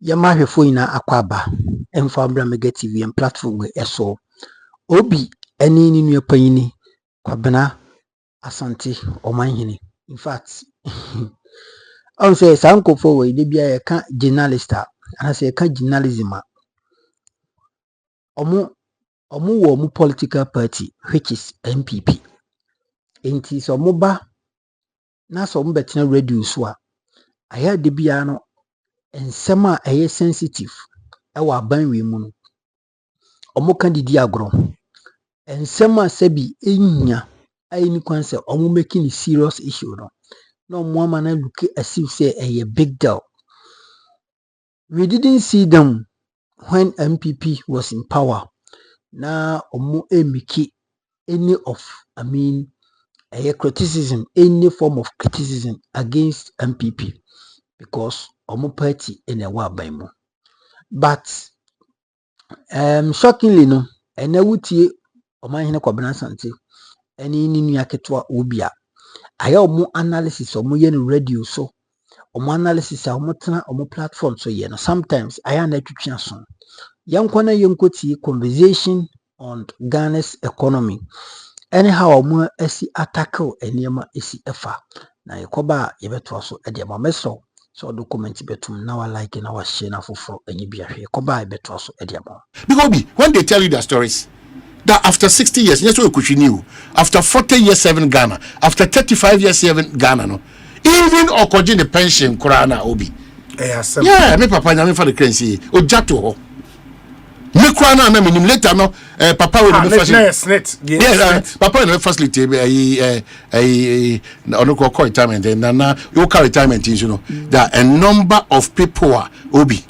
Yamahwefo ina akwaba emfambra mega TV and platform we eso obi eni ni nua panyini Kwabena Asante Omanhene. In fact on say sankofo we de bia ye ka journalist and say ka journalism omo wo mu political party which is MPP enti so mo ba na so mo betena radio so a aya de bia no ensem a eye sensitive e wa banwe mu no omo kan didi agro ensem a sabi enya ayini kwan se omo making a serious issue no mo ama na look as if say a big deal. We didn't see them when MPP was in power. Now omo emiki any of a criticism, any form of criticism against MPP because omo party in a war by mo. But shockingly no, and I would see Omanhene Kwabena Asante any new yaketwa ubia. I omo analysis omo yen radio so omo analysis omo tena omo platform so yen sometimes I am na so yankwana yenkoti conversation on Ghana's economy anyhow omo esi tackle enema esi efa na yekoba yebeto so e de mameso so document betum na wa like na wa share na foforo enyi bia hwe yekoba yebeto so e de ma because when they tell you their stories that after 60 years, yes, we knew. After 40 years serving Ghana, after 35 years serving Ghana, no, even okoji the pension, Kurana Obi. Yeah, me papa nyame for the currency. Ojato. Me Kurana na minim later no. Papa will be first. Yes, papa will facilitate. No call retirement. And now you call retirement. You know, there are a number of people Obi.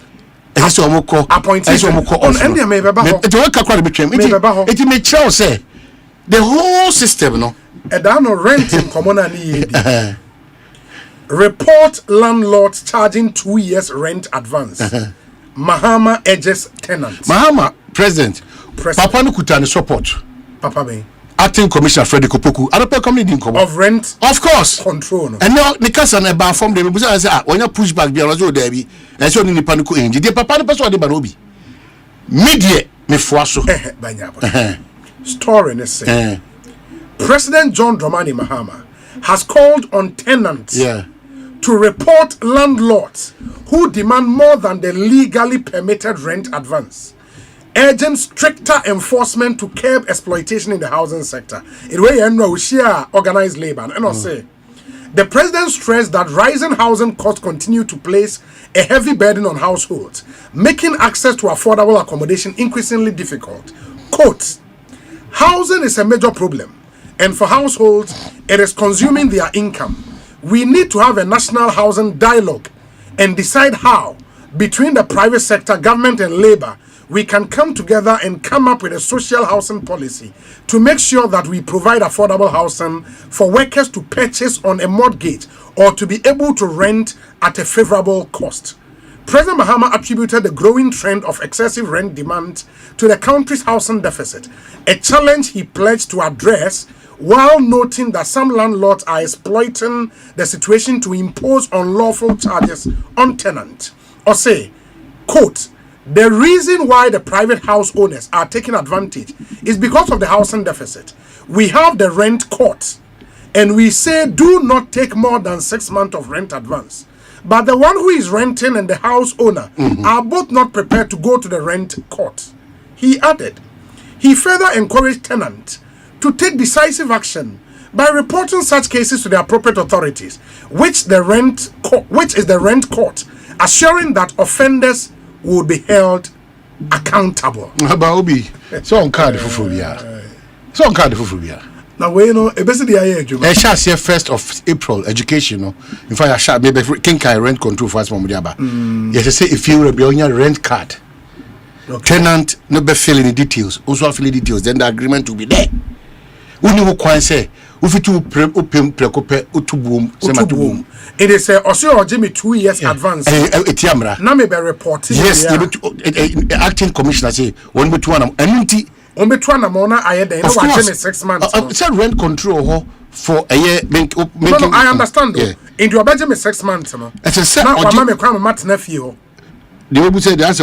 Eso omoko appointed eso omoko on NDC me beba ho it work akwa betwem it me chow say the whole system no e da no rent in common ani report landlords charging 2 years rent advance Mahama edges tenants Mahama president papa no kuta support papa ben acting commissioner Freddy Kopoku other company din of rent of course control no and now the casa na ba form dem say when you push back be also there be and so ni panico engine the papa no person dey ba no bi media me fo so story is say President John Dramani Mahama has called on tenants to report landlords who demand more than the legally permitted rent advance, urging stricter enforcement to curb exploitation in the housing sector. In way we share organized labor and I say the president stressed that rising housing costs continue to place a heavy burden on households, making access to affordable accommodation increasingly difficult. Quote, housing is a major problem, and for households, it is consuming their income. We need to have a national housing dialogue and decide how, between the private sector, government, and labor, we can come together and come up with a social housing policy to make sure that we provide affordable housing for workers to purchase on a mortgage or to be able to rent at a favorable cost. President Mahama attributed the growing trend of excessive rent demand to the country's housing deficit, a challenge he pledged to address, while noting that some landlords are exploiting the situation to impose unlawful charges on tenants. Or say, quote, the reason why the private house owners are taking advantage is because of the housing deficit. We have the rent court, and we say do not take more than 6 months of rent advance. But the one who is renting and the house owner are both not prepared to go to the rent court. He added, he further encouraged tenants to take decisive action by reporting such cases to the appropriate authorities, which is the rent court, assuring that offenders would be held accountable. Obi, so on card for phobia. So on card for phobia. Now we know a basic idea. I shall say 1st of April education. In fact, I shall maybe Kinkai rent control first from Mudiaba. Yes, I say if you will be on your rent card, tenant no be filling the details. Also filling the details, then the agreement will be there. Uni wo kwan say ufitu opem prekope otubum sematubum it is also Jimmy 2 years advance etiamra na me be reporting yes acting commissioner say one betu anam anunti on betu anam na aye den na wa Jimmy 6 months say rent control for a year making no, I understand in your budget me 6 months no it's a na wa ma me kwa matna fie ho the obu say that's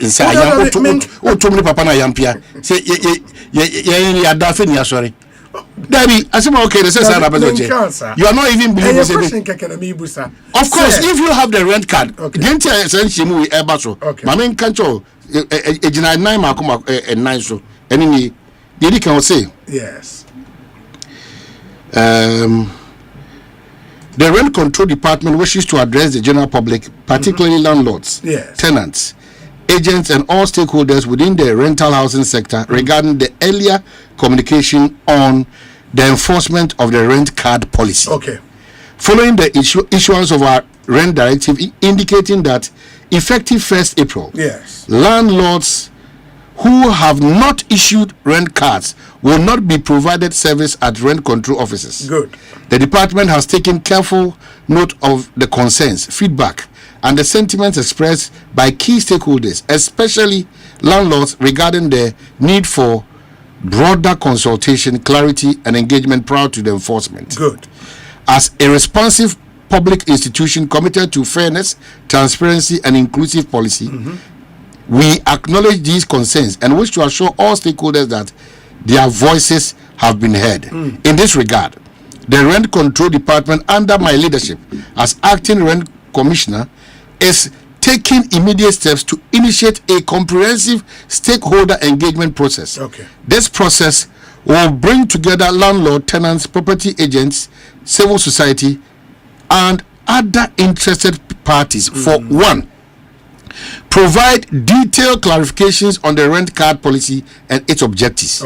inside too many papa na yampia say ye adafe ni asori Daddy, I say okay, they say you are not even believing this. Of course, if you have the rent card, then essentially we ebaso. Mama kancho ejina 9 makoma 9 so. Any they can say. Yes. The Rent Control Department wishes to address the general public, particularly landlords, tenants, agents, and all stakeholders within the rental housing sector regarding the earlier communication on the enforcement of the rent card policy. Following the issuance of our rent directive indicating that effective 1st April, landlords who have not issued rent cards will not be provided service at rent control offices. Good. The department has taken careful note of the concerns, feedback, and the sentiments expressed by key stakeholders, especially landlords, regarding the need for broader consultation, clarity, and engagement prior to the enforcement. Good. As a responsive public institution committed to fairness, transparency, and inclusive policy, we acknowledge these concerns and wish to assure all stakeholders that their voices have been heard. In this regard, the Rent Control Department, under my leadership as Acting Rent Commissioner, is taking immediate steps to initiate a comprehensive stakeholder engagement process. This process will bring together landlord, tenants, property agents, civil society, and other interested parties for one, provide detailed clarifications on the rent card policy and its objectives.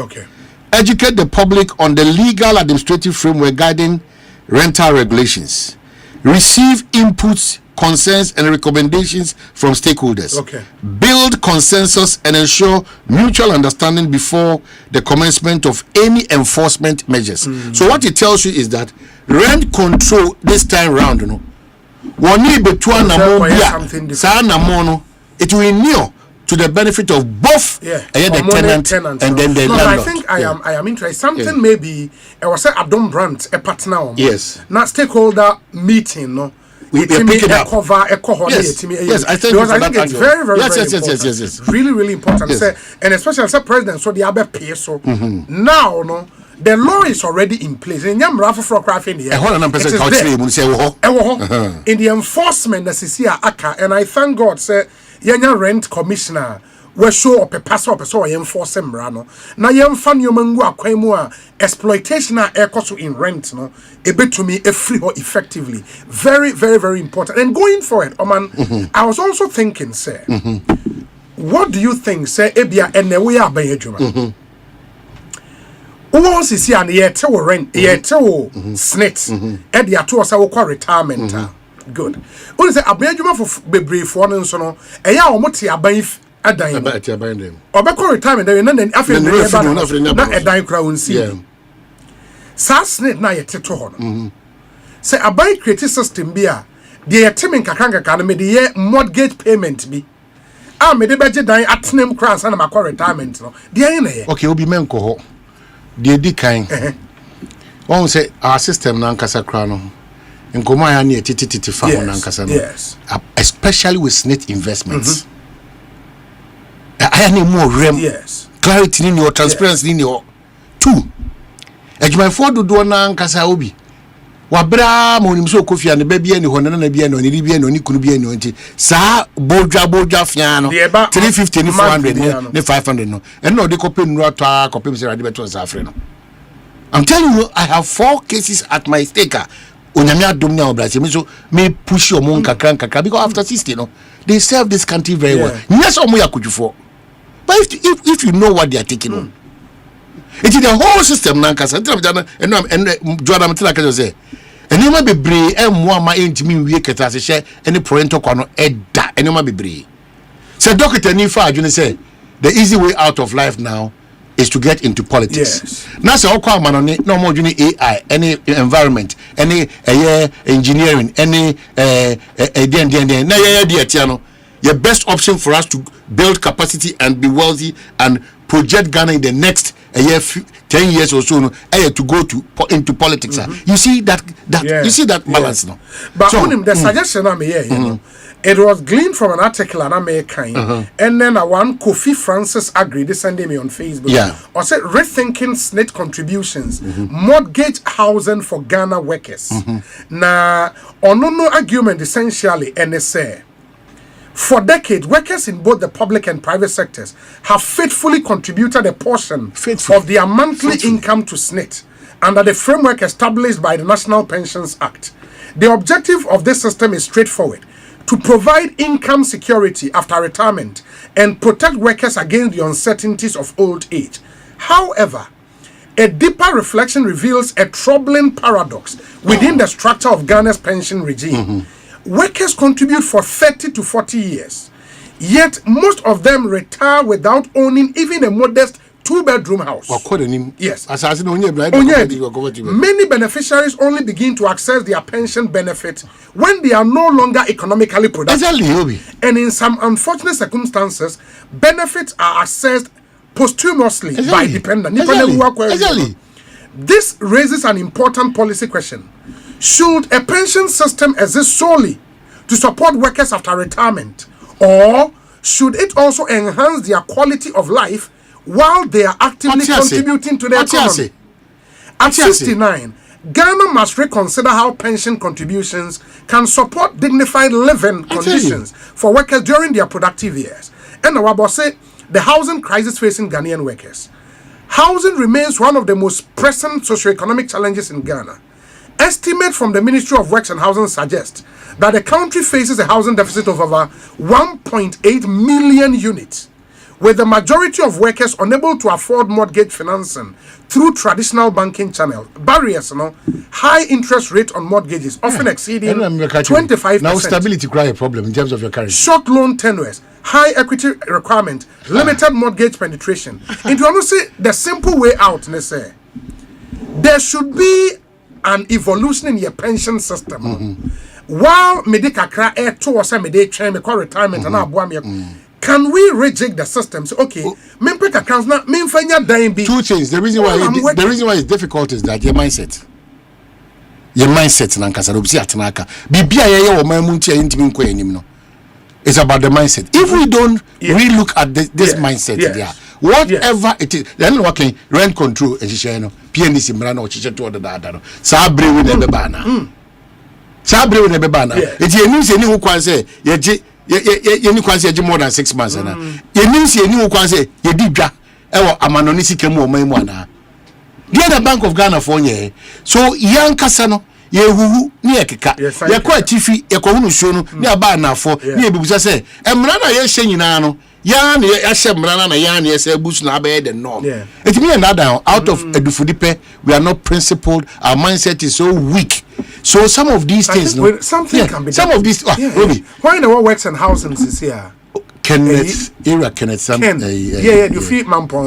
Educate the public on the legal administrative framework guiding rental regulations. Receive inputs, concerns, and recommendations from stakeholders. Build consensus and ensure mutual understanding before the commencement of any enforcement measures. So what it tells you is that rent control this time round, you know, it will inure to the benefit of both the tenant and then the landlord. I think I am interested. Something maybe I was say Adom Brandt a partner. Not stakeholder meeting. No. We pick it up. Yes, I think it's very, very, important. Really, really important. And especially as a president, so the other pay so now, no. The law is already in place. In the enforcement, and I thank God, say, Yanya Rent Commissioner, we show up a pass up so I enforce him. Now, young fan you mango aquemua exploitation in rent, no, a bit to me a free or effectively. Very, very, very important. And going forward, Oman, I was also thinking, sir, what do you think, sir, Ebia and the way are by Juma? Once is here and yet to rent, yet to snits, and the two are retirement. Good. What is it? A bedroom for brief one and so on. A ya almost a baif a dime. Or back retirement, then after not a dime crown see. Sass snit na yet to honor. Say a buy creative system beer, the Timin Kakanga Academy, the year mortgage payment be. I made a budget dine at name cross and my retirement. Okay, will be menko. The decaying. One say our system nankasa crown. In Komaya near Titi Farm Nankasa. Especially with SNIT investments. I need more rem. Clarity in your transparency in your two. As my father do Nankasa Obi. Wabra Monimso Kofi and the baby and the Honabian or Libyan or Nikubian. Sa Boja Fiano 350 400 500 no. And no, the copin rata copim Seradibatos Afrino. I'm telling you, I have 4 cases at my staker. Unyamia domina obrasi. So me push your monka kakra because after 60, no, they serve this country very well. Yes, omoya kujufo. But if you know what they are taking on, it is the whole system. Nankasa. And Jandam tell like say. And you might be brave. And ma intimi we ketase share any parental kwano edda. And you might be brave. So Doctor Nifa, you say the easy way out of life now is to get into politics. Now, so no more AI, any environment, any engineering, any your best option for us to build capacity and be wealthy and project Ghana in the next 10 years or so to go into politics. You see that you see that balance now. But so, the suggestion I'm here, It was gleaned from an article in American, and then one Kofi Francis agreed. They sent me on Facebook. Yeah. Or said rethinking SNIT contributions, mortgage housing for Ghana workers. Now, no argument essentially, and they say, for decades, workers in both the public and private sectors have faithfully contributed a portion of their monthly income to SNIT under the framework established by the National Pensions Act. The objective of this system is straightforward: to provide income security after retirement and protect workers against the uncertainties of old age. However, a deeper reflection reveals a troubling paradox within the structure of Ghana's pension regime. Workers contribute for 30 to 40 years, yet most of them retire without owning even a modest 2-bedroom house. Yes. Many beneficiaries only begin to access their pension benefit when they are no longer economically productive. And in some unfortunate circumstances, benefits are accessed posthumously by dependents. This raises an important policy question. Should a pension system exist solely to support workers after retirement, or should it also enhance their quality of life while they are actively contributing to the economy? At 69, Ghana must reconsider how pension contributions can support dignified living conditions for workers during their productive years. And Nawabo say the housing crisis facing Ghanaian workers. Housing remains one of the most pressing socioeconomic challenges in Ghana. Estimates from the Ministry of Works and Housing suggest that the country faces a housing deficit of over 1.8 million units, with the majority of workers unable to afford mortgage financing through traditional banking channels. Barriers, high interest rate on mortgages, often exceeding 25%. Now stability cry a problem in terms of your currency. Short loan tenures, high equity requirement, limited mortgage penetration. And you want to say the simple way out, say, there should be an evolution in your pension system. While medical cry air to us and retirement and can we reject the system? So, okay, two things. The reason why it's difficult is that your mindset. It's about the mindset. If we don't relook at this mindset, whatever it is, then working rent control, PNDC Mrano, Chicheto, the Dada, Sabre with the Bebana. Sabre with the Bebana. It's a news who can say, you more than 6 months. You means you knew who say, you did that. Amanonisi Kemo, Maimwana. The other Bank of Ghana for ye. So, young Casano. Yehu near Kika. You're quite tiffy, a Kohunu Shunu, near Bana for near Busa. And Mrana, yes, Shenano, Yan, Yashem Mrana, Yan, yes, a bush nabe and norm. It's me another out of Edufudipe, we are not principled, our mindset is so weak. So some of these things, something can be done. Some of these, why in our works and housing is here? Kenneth, you feel Mampon.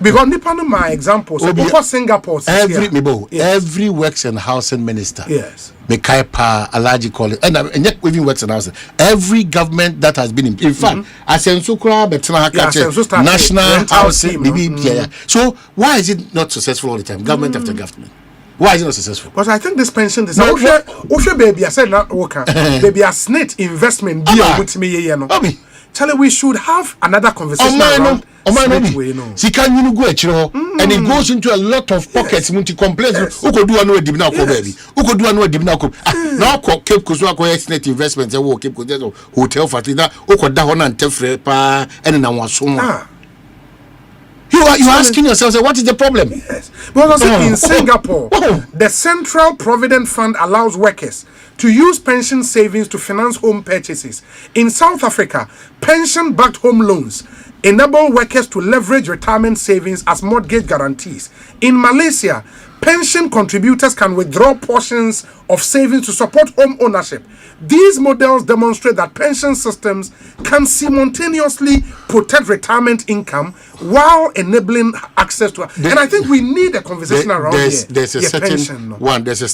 Because Nipano, my example, so Singapore, every works and housing minister, Mekaipa, Alaji call it, and yet within works and housing, every government that has been in fact, Asensukra, Betrana, national housing, so why is it not successful all the time? Government after government. Why is it not successful? Because I think this pension is baby. I said not worker. Baby, a SNIT investment deal with me. Charlie, we should have another conversation around SNIT. See, can you go and it goes into a lot of pockets. Multi complaints. Who could do another divina baby? Who could do another divina? Now, Cape Kuswa SNIT investments. I will keep hotel fatina. Who could down and tefre pa and now was so. You are asking yourself, what is the problem? Yes. Because in Singapore, the Central Provident Fund allows workers to use pension savings to finance home purchases. In South Africa, pension-backed home loans enable workers to leverage retirement savings as mortgage guarantees. In Malaysia, pension contributors can withdraw portions of savings to support home ownership. These models demonstrate that pension systems can simultaneously protect retirement income while enabling access to. And I think we need a conversation around there's a certain pension, there's a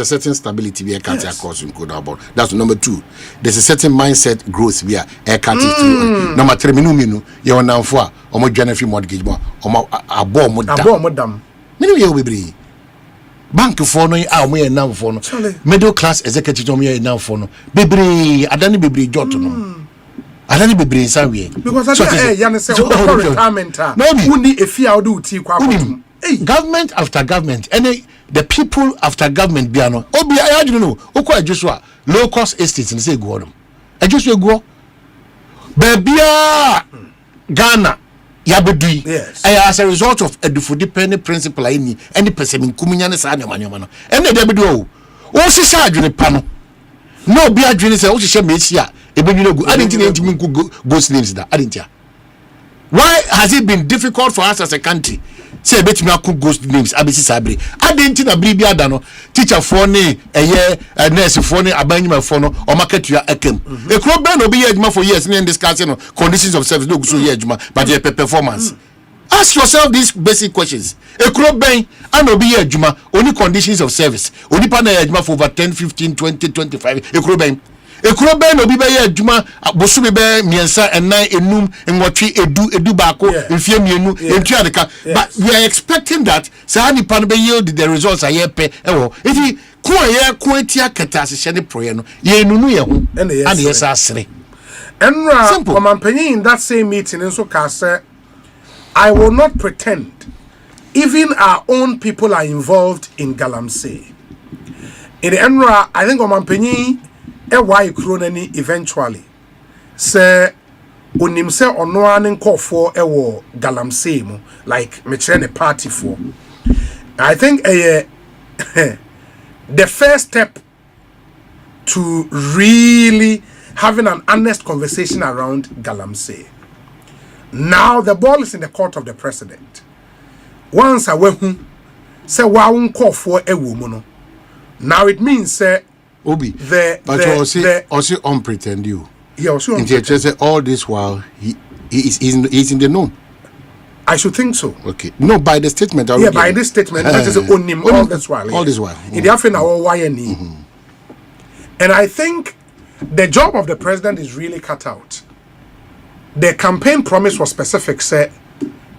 certain stability we are cutting across in code about. That's number two. There's a certain mindset growth we are cutting through. Number three, minu you are now for mortgage more abo modam. Minu you will be. bank for no we now for no middle class executive we now for no bebre adani bebre jot no adani bebre nsan we because I say retirement uni efia odu ti kwa government after government any the people after government biano obi I don't know okwa adwuso low cost estates ni say go on adwuso go bebia Ghana yabedui as a result of edufodipende principle any person kumunya ne sa nyama no ene de bedu o sisi adwene pa no no bi adwene se o hye mesi a ebenwene gu adenti na ntimi nku go slaves da adenti why has it been difficult for us as a country say betimi akụ ghost names abesi sabre adenti na biri bia da no teacher for ne nurse for ne abanyima for no o market ya ekem ekro ben no be adwuma for years in discussing no conditions of service no go so ye adwuma but your performance ask yourself these basic questions ekro ben and obi adwuma only conditions of service only pa na adwuma for over 10 15 20 25 ekro ben no bi be adwuma bosu be miensa ennan enum enwotwe edu baako mfie mienu entu adeka but we are expecting that say ni pan be yield the results aye pe ewo iti ko ye ko etia kata se ne proye no ye nunu ye ho and yes asere enra Omanhene in that same meeting nso ka say I will not pretend even our own people are involved in Galamsey in enra I think Omanhene why cronany eventually say onim say ono an nkofo ewo Galamsey mu like me chere ne party for I think the first step to really having an honest conversation around Galamsey. Now the ball is in the court of the president. Once I went say wa nkofo ewo mu no now it means say Obi, but also unpretend you. Yeah, also unpretend. All this while he's in the known. I should think so. Okay. No, by the statement. Yeah, by this statement, that is on him all this while. All this while. In the afternoon, and I think the job of the president is really cut out. The campaign promise was specific. Say,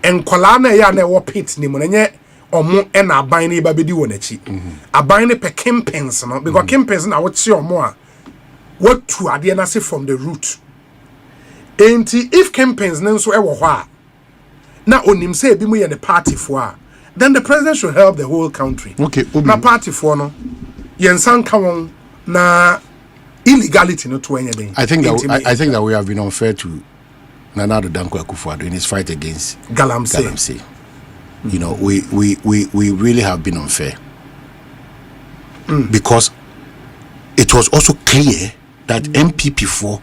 and Kolana ya ne wo pit ni monenye. Omo ena abane ba bedi wonachi abane pe campaigns no because campaigns na what see omo a what to ade na say from the root enti if campaigns na nso e wo ho a na onim say bi mu ye the party for a then the president should help the whole country. Okay, na party for no yensan ka won na illegality no to anything. I think that we have been unfair to Nana Danko Akufo-Addo in his fight against Galamsey. You know, we really have been unfair because it was also clear that MPP4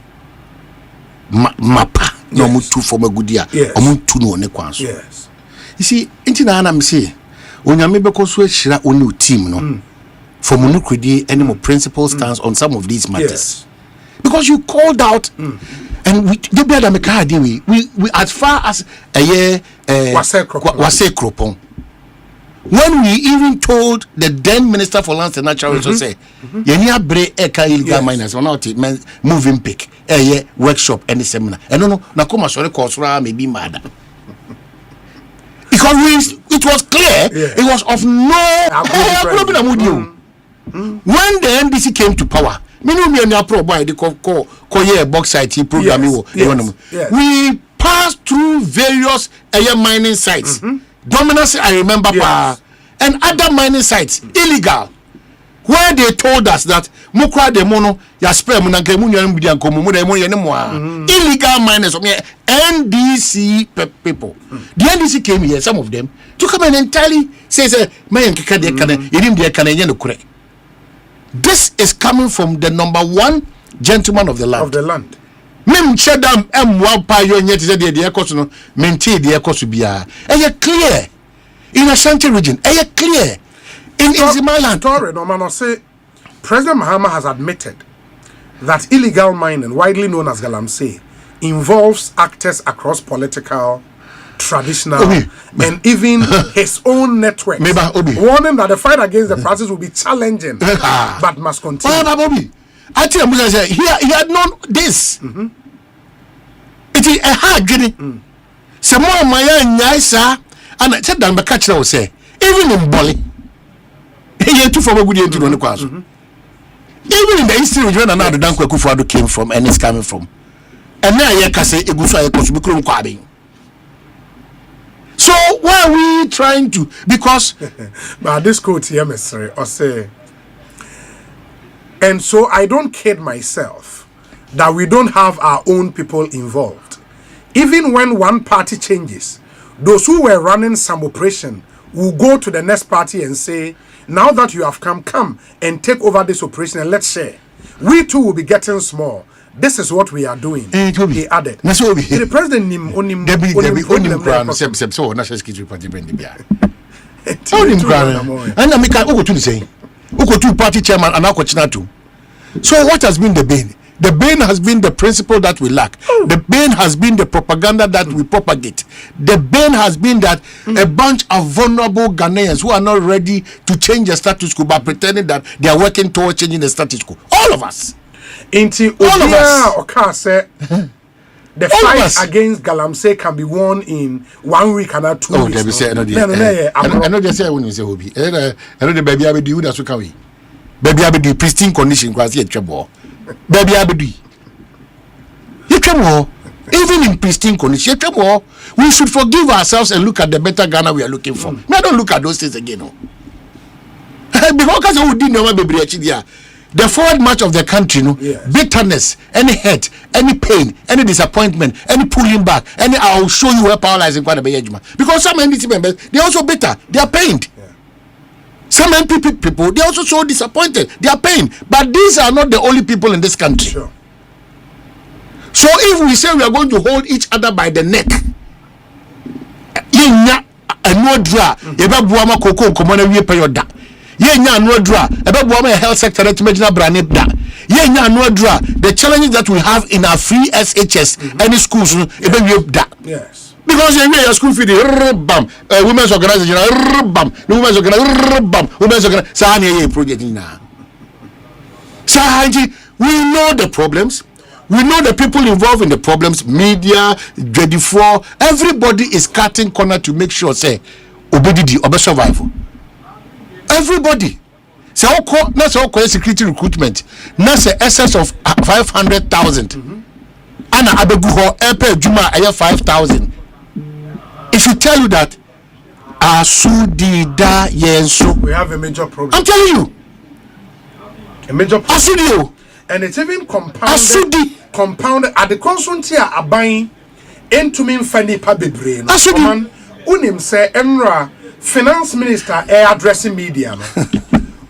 mapa no mutu for magudia omuntu no ne kwanso. Yes. You see, intina na me say onyame be koso ehira onu team no for monukredi any more principal stance on some of these matters. Yes. Because you called out and we as far as a year Wase Kropon. When we even told the then Minister for Lands and Natural Resources, Yenia Bre Eka illegal miners, or not moving pick, a workshop, any seminar. And no, Nakoma sorry, Kosra may be mad. Because it was clear, it was of no problem. When the NDC came to power, me pro boy the call bauxite program. We passed through various mining sites. Dominance, I remember, and other mining sites illegal, where they told us that mukra de mono ya spare illegal miners of NDC people. The NDC came here, some of them, to come and entirely say, this is coming from the number one gentleman of the land. Mem Jandam Mwapa yet is the economy no maintain the economy bia. Clear in Asante region. Clear in Zimaland. No man say President Mahama has admitted that illegal mining, widely known as Galamsey, involves actors across political, traditional, and even his own network. Warning that the fight against the practice will be challenging, but must continue. I tell him, he had known this. It is a hard journey. Some more my nicer, and I said, I'm a catcher will say, even in Bolly, Here too from a good to run the even in the history of when another Danko Kufuado came from and is coming from. And now you can say Egusa Ekosubikrum Kwabi. So why are we trying to? Because but this quote here, Mr. or say, and so I don't kid myself that we don't have our own people involved. Even when one party changes, those who were running some operation will go to the next party and say, now that you have come and take over this operation and let's share. We too will be getting small. This is what we are doing. He added. The president nim onim so national security party bendi bia. Onim kran. And na make go to the say. Uko two party chairman and akwochina too. So what has been the bane? The bane has been the principle that we lack. The bane has been the propaganda that we propagate. The bane has been that a bunch of vulnerable Ghanaians who are not ready to change the status quo by pretending that they are working towards changing the status quo. All of us. All of us. The fight against Galamsey can be won in 1 week and 2 weeks. I know they say when you say Obi. I know the baby I do that's what can we. Baby I do pristine condition because he trouble. Baby Abedi. Even in pristine condition, we should forgive ourselves and look at the better Ghana we are looking for. I don't look at those things again. Because we didn't know the forward march of the country, bitterness, any hurt, any pain, any disappointment, any pulling back, any I'll show you where power lies in Kwabena. Because some NDC members, they're also bitter, they are pained. Some MPP people, they are also so disappointed. They are pained. But these are not the only people in this country. Sure. So if we say we are going to hold each other by the neck, health sector, the challenges that we have in our free SHS, any schools, yes. Because your school fee, women's organization, women's organization, project now. We know the problems. We know the people involved in the problems. Media, J4, everybody is cutting corner to make sure say obedi obe survival. Everybody. So not so security recruitment. Not say excess of 500,000. Ana abeguho epe juma aya 5,000. If you tell you that Asudida Yenso, we have a major problem. I'm telling you, a major problem. Asudio, and it's even compounded at the consultia are buying into me funny pabe brain. Asudi, unim say Enra finance minister addressing media,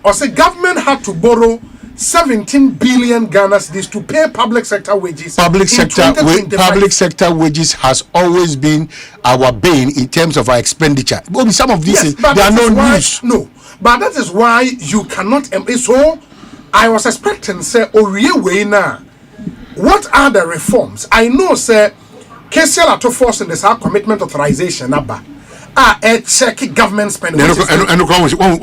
or say government had to borrow 17 billion Ghana cedis to pay public sector wages. Public sector wages has always been our bane in terms of our expenditure. But some of these they are no news. No, but that is why you cannot. So I was expecting say Oriye what are the reforms? I know say KCL to force in this our commitment authorization number. Check government spending. And what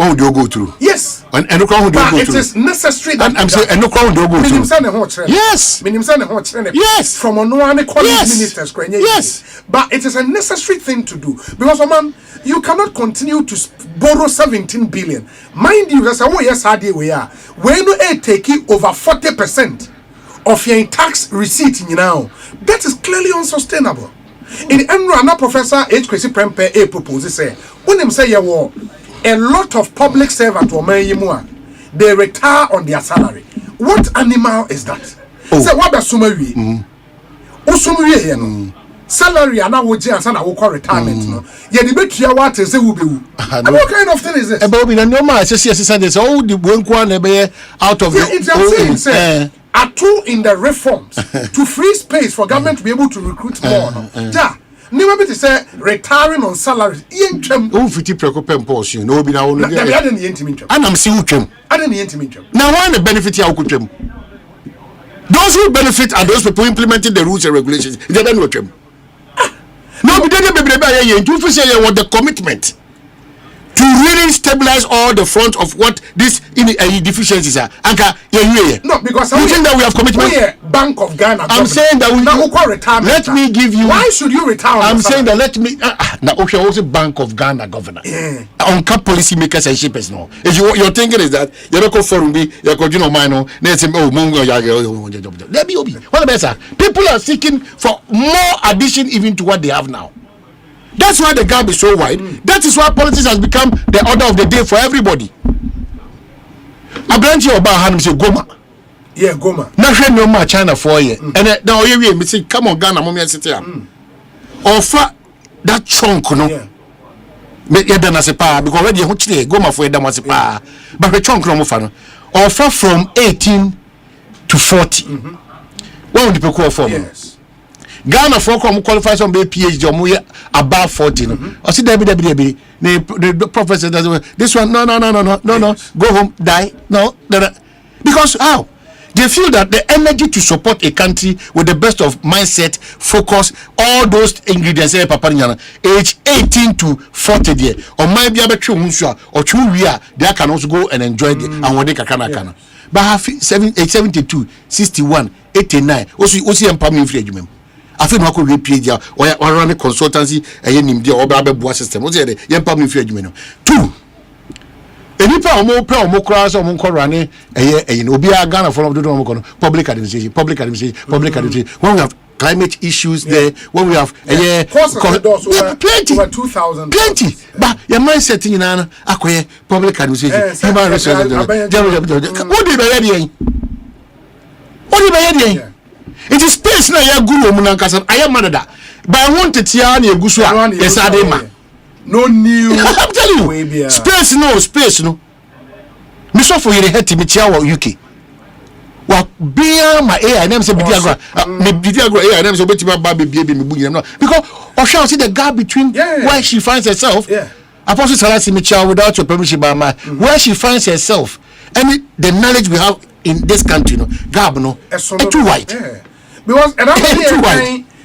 would you go through? Yes. And it is necessary that I'm saying and no crowd go through. Yes. Yes. From one college ministers. Yes. But it is a necessary thing to do because you cannot continue to borrow 17 billion. Mind you, that's how yes we are. When you take over 40% of your tax receipt now, that is clearly unsustainable. In Enrana Professor Hypocrisy Prempe a proposes say when him say a lot of public servants they retire on their salary. What animal is that? Say what the summary? Salary and now would and son will call retirement. No, yeah, the bet you what is what kind of thing is this? About me, no man, says all the one out of it. Are two in the reforms to free space for government to be able to recruit more. Never be to say retiring on salaries. Oh, 50 preoccupied portion. No, be now. I didn't intimate. And I'm seeing him. I didn't intimate. Now, why the benefit you could him? Those who benefit are those people implementing the rules and regulations. They don't know them. No, but then you say what the commitment. to really stabilize all the front of what this deficiencies are. No, because you think that we have commitment. Bank of Ghana. I'm saying that let me give you. Why should you retire? I'm saying that let me. Now, also Bank of Ghana governor. On cap policy makers and shippers. No, if you're thinking is that you're not forum be you're going mine. Let's say what better? People are seeking for more addition even to what they have now. That's why the gap is so wide. That is why politics has become the order of the day for everybody. Abranchi Oba Hanum say Goma. Yeah, Goma. Now no more China for you. And now we say come on Ghana mommy sit here. Offer that chunk no. Make you done as a power because already Goma for them as a power. But the chunk no more offer from 18 to 40. What would the people for? Yes. Ghana for come qualify some PhD or above 40. I see the professor this one no go home die no because how they feel that the energy to support a country with the best of mindset, focus, all those ingredients age 18 to 40 there or might be able to or they can also go and enjoy it and what they can but 72 61 89 also empowerment free I feel no could repeat or run a consultancy or Bible system. What's the young me free two? Any power more class or more running a Ghana from the public administration. When we have climate issues there, when we have plenty 2,000 plenty. But your mindset in an acquire public administration, human resources. What did you it is space na ya guru omunankasa I am manada but I want it here na egusu a yes adema no new I'm telling you space no me so for your head me chia UK wa bia my AI name say bidiagro me bidiagro AI name say betima ba be me bunyam no because Osha see the gap between where she finds herself Apostle Salasi me chia without your permission by my where she finds herself and the knowledge we have in this country no gap no it's too wide because another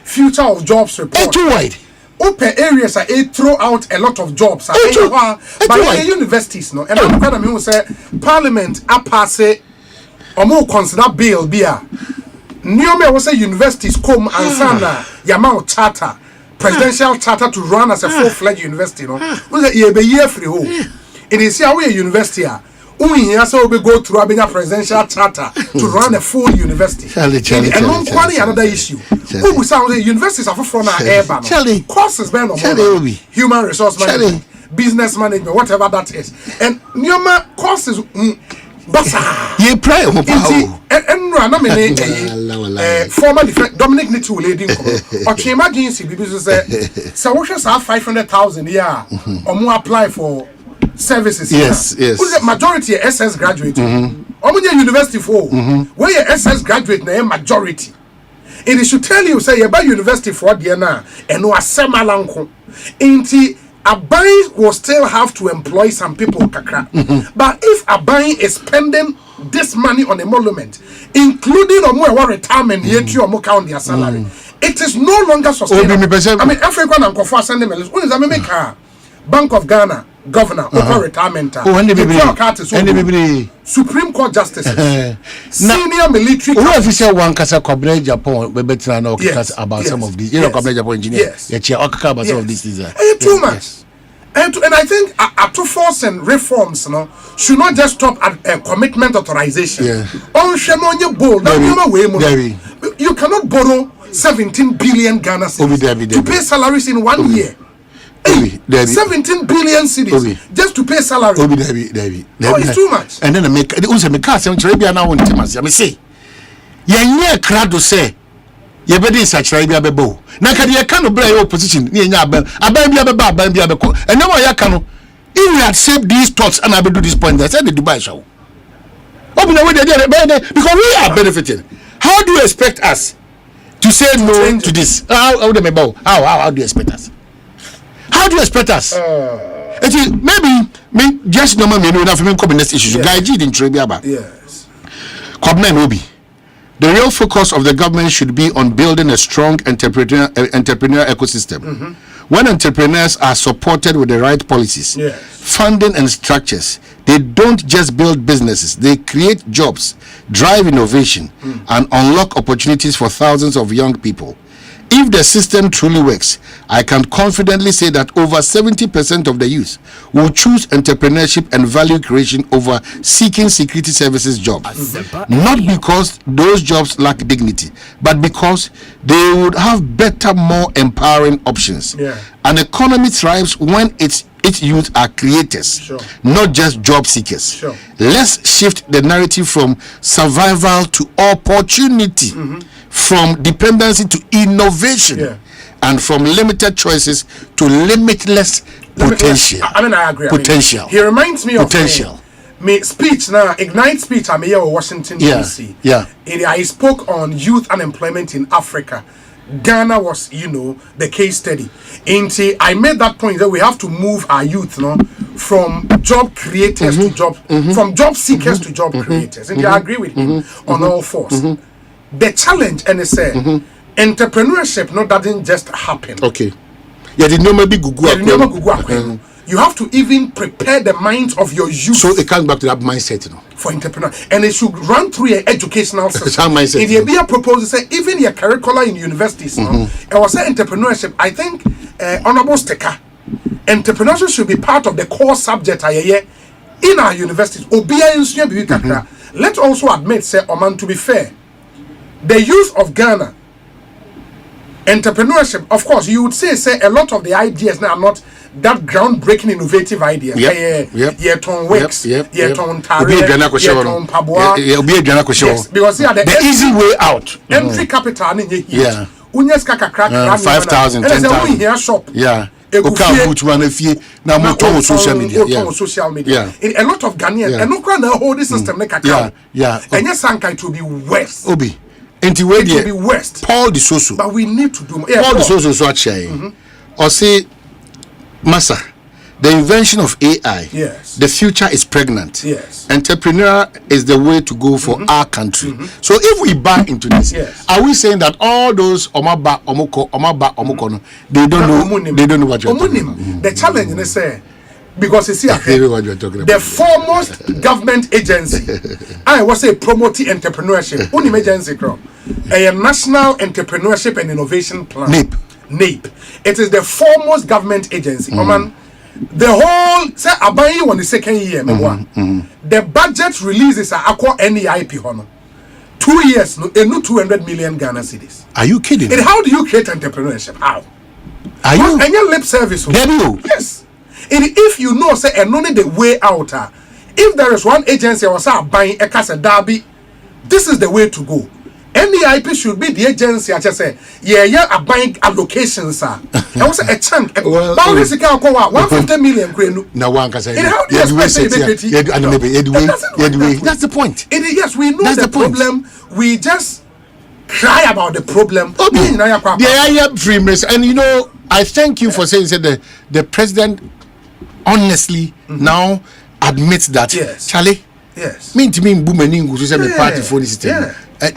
future of jobs report it's too wide open areas are throw out a lot of jobs but the universities no and I'm kind of me say parliament a pass or more consider bill bia new me say universities come and sana yamao charter presidential charter to run as a full-fledged university no we be year free ho it is here we university we also be go through a presidential charter to run a full university. And one another issue. Who sound the universities are from our urban courses ben human resource management, business management, whatever that is. And Nyoma courses basa. Ye pray and former Dominic Nitu lady or emergency because so what is 500,000 yeah or more apply for services. Yes. Who's the majority SS graduate? University for where your SS graduate na majority. And it should tell you say you buy university for the na and no asemalanko. Inti Abai will still have to employ some people kakra. But if Abai is spending this money on emolument, including or retirement yet you or count their salary, it is no longer sustainable. I mean African and Kofa send them Bank of Ghana governor or retirement Supreme Court justices senior military officer one kasa Kwabena Japan we better now about some of these Kwabena Japan engineers about some of these things too much and I think to force and reforms should not just stop at commitment authorization you cannot borrow 17 billion Ghana cedis to pay salaries in 1 year. 17 billion cedis just to pay salary. It's too much. And then I make cars and Arabia now on Timas. I say, near crowd to say, you're better such Arabia Bebo. Now, can you kind of play opposition near Yabel? I buy Biabe, and now I can. If we accept these thoughts and I will do this point, I said the Dubai show. Open the way because we are benefiting. How do you expect us to say no to this? How do you expect us? How do you expect us? Maybe just no man may know enough come next issue. Guy G didn't trade about. Yes. Kwabena Obi. The real focus of the government should be on building a strong entrepreneur ecosystem. When entrepreneurs are supported with the right policies, funding and structures, they don't just build businesses, they create jobs, drive innovation, and unlock opportunities for thousands of young people. If the system truly works, I can confidently say that over 70% of the youth will choose entrepreneurship and value creation over seeking security services jobs. Not because those jobs lack dignity, but because they would have better, more empowering options. An economy thrives when its youth are creators, not just job seekers. Let's shift the narrative from survival to opportunity, from dependency to innovation, and from limited choices to limitless potential. I agree. Potential. He reminds me potential. Of me speech now, Ignite speech. I'm here in Washington D.C. I spoke on youth unemployment in Africa. Ghana was, the case study. I made that point that we have to move our youth, from job creators to job, from job seekers to job creators. And I agree with him on all fours. The challenge, and say, entrepreneurship doesn't just happen. Okay. Yeah, the number be you have to even prepare the minds of your youth. So it comes back to that mindset, for entrepreneur, and it should run through your educational system. Mindset. If you be a proposal, say even your curricula in universities, it was say entrepreneurship. I think honorable sticker, entrepreneurship should be part of the core subject in our universities. Let's also admit, say, Oman, to be fair, the youth of Ghana, entrepreneurship, of course, you would say a lot of the ideas now are not that groundbreaking, innovative ideas. Yes, because the easy way out. Entry capital, 5,000, 10,000. Shop. Social media. A lot of Ghanaians, and no crowd hold this system. And yes, Sankai to be worse. It will be worst. Paul the Soso. But we need to do more. Paul the Soso is what saying. Or say, Massa, the invention of AI, the future is pregnant. Entrepreneur is the way to go for our country. So if we buy into this, are we saying that all those Omaba, Omoko, they don't know what you're talking about? The challenge is say, because you see, the foremost government agency, I was a promoting entrepreneurship, only agency, a National Entrepreneurship and Innovation Plan. NAPE. It is the foremost government agency. The whole say abayi on the second year. The budget releases are aqua NEIP hono. 2 years, no 200 million Ghana cedis. Are you kidding? And how do you create entrepreneurship? How? Are you? And your lip service. Yes. And if you know, say, and only the way out, if there is one agency or say buying a casa derby, this is the way to go. NEIP should be the agency. I just say, a buying allocations. I was a chunk. Well, 150 million. Now one can say, that's the point. Yes, we know the problem. We just cry about the problem. And I thank you for saying that the president honestly now admits that Charlie, mean to me booming to say the party for this system. I'll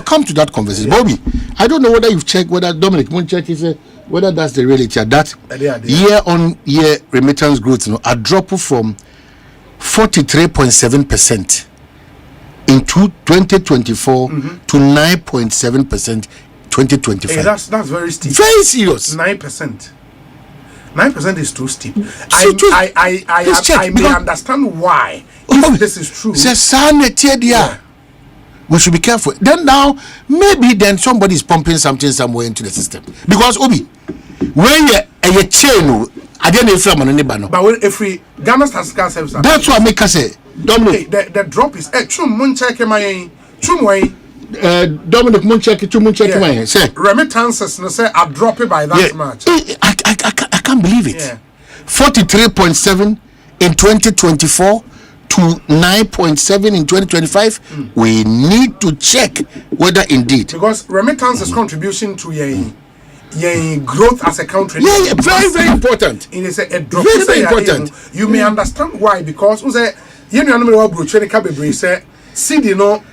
come to that conversation. Bobby, I don't know whether you've checked whether Dominic won't check whether that's the reality. That year-on-year remittance growth, a drop from 43.7% in 2024 to 9.7% 2025. Hey, that's very steep. Very serious. 9%. 9% is too steep. I may understand why. If this is true. We should be careful. Then now, maybe then somebody is pumping something somewhere into the system. Because Obi, when you chain, I didn't from anybody. But if we Ghana statistical service, that's what make us say. Dominic, the drop is Dominic Munchaki say remittances say are dropping by that much. I can't believe it. 43.7 in 2024 to 9.7 in 2025. We need to check whether indeed, because remittances contribution to growth as a country. Very important. It is a drop. Very important. You may understand why, because You know, I'm going to Kabebre say, CD no,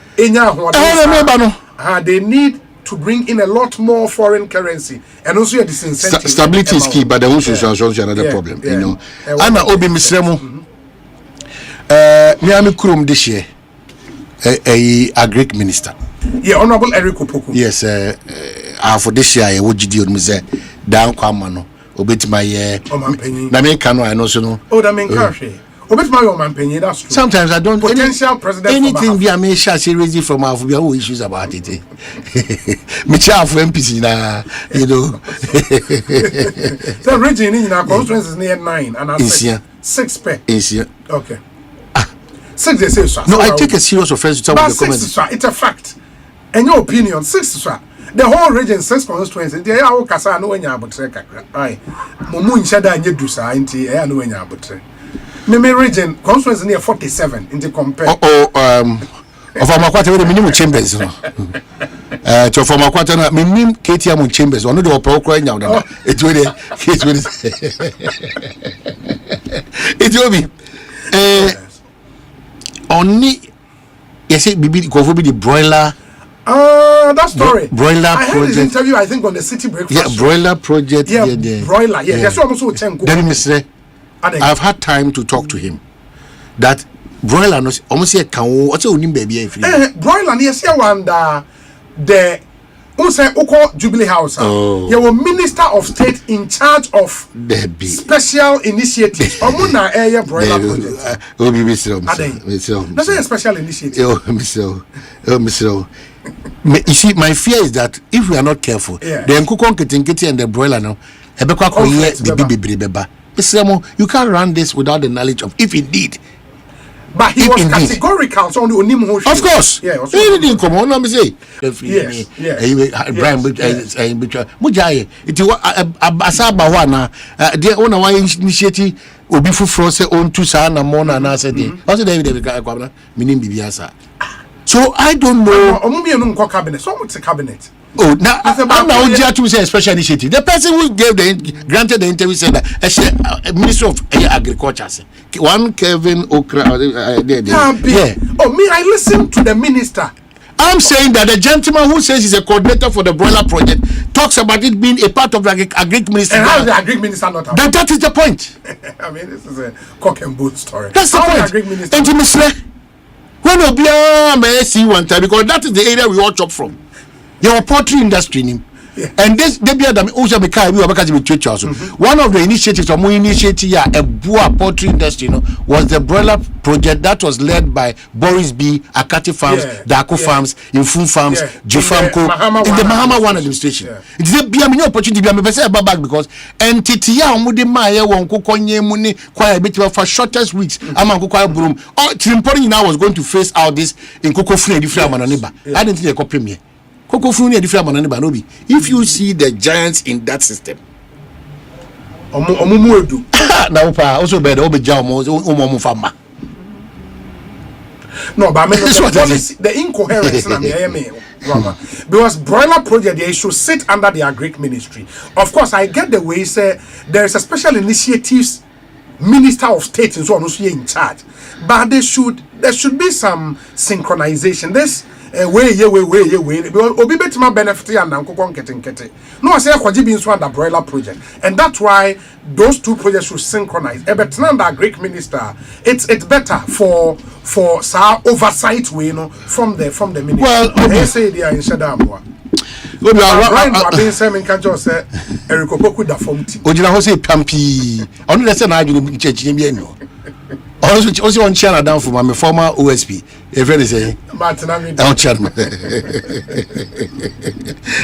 they need to bring in a lot more foreign currency and also the disincentive. Stability is key, but the whole social is another problem. You know, Anna Obi Misremo, Miami Kurum this year, a Greek minister. Yeah, Honorable Eric Opoku. Yes, for this year, what you do, Mise, down Kwamano, obey my Omanhene. Namekano, I know so no. Oh, that mean country. Omanhene, that's true. Sometimes I don't potential president. Anything we are made seriously from our issues about it. Micha for MPC na, you know. The region in our constituency is near 9 and I 6 per. Okay. 6 they say so. No, I take a serious offense to some of the comments. It's a fact. In your opinion, 6 sir. The whole region 6 constituencies. They are all kasa no enya abotre kakra. Ai. Mumu nshada anye dusa nti e no enya abotre. Me region constituency near 47 in the compare. Of Amakwata with the minimum chambers. To from Amakwata na minimum KTM chambers. One of the opera crying now. It will be only yes, it be the broiler. That story. Broiler I project. Heard this interview, I think, on the City Breakfast. Yeah, broiler project. Yeah, broiler. Yeah, that's almost so I've had time to talk to him. That broiler no almost say can what's your name baby? Broiler, yes, you wonder the Oko Jubilee House. You were Minister of State in charge of special initiatives. Omuna area broiler project. That's a special initiative. You see, my fear is that if we are not careful, the Nkukon Ketinketi and the broiler now, you can't run this without the knowledge of if indeed. But he was categorical on the Onimu. Of course. Yeah, he didn't come on, let me say. Yes. Brian Mujaye. It was Asabawana, the owner initiative will be for say on to Sana Mona and I said, also David Kwabena, meaning Bibiasa. So I don't know. Cabinet. So what's a cabinet? Oh, now I'm now to say a special initiative. The person who granted the interview said that Minister of Agriculture, one Kevin Okra. Yeah. Oh, me, I listened to the minister. I'm saying that the gentleman who says he's a coordinator for the broiler project talks about it being a part of the Agric minister. And how is the Agric minister not? That is the point. I mean, this is a cock and bull story. That's the point. And to Mr. When we may see one time because that is the area we all chop from. Your poultry industry, and this one of the initiatives or more initiative a Boa poultry industry was the broiler project that was led by Boris B. Akati Farms, Dako Farms, Infun Farms, Jufamco in the Mahama One administration. It's a be a opportunity to be back because entity Mudimaya won't cook on money quite a bit for shortest weeks. Amanko broom. Oh, Trimpori now was going to face out this in Coco Free different Mananiba. I didn't think a copy. If you see the giants in that system, also better no, but I mean the incoherence because broiler project they should sit under the Agric ministry. Of course, I get the way say there is a special initiatives Minister of State and so on who's in charge, but there should be some synchronization. This way because obi betima benefit and nankokon ketenkete no I say kwaji bi nso under broiler project, and that's why those two projects should synchronize. But under Greek minister it's better for sa oversight way from the minister. Well, they say they are in Jandam. Brian Kwabena say men kan just say Eric Opoku da form ti ojina ho say pampi onu le say na adwene church ni bi eno also on channel down for my former OSP a friend is saying Martin on channel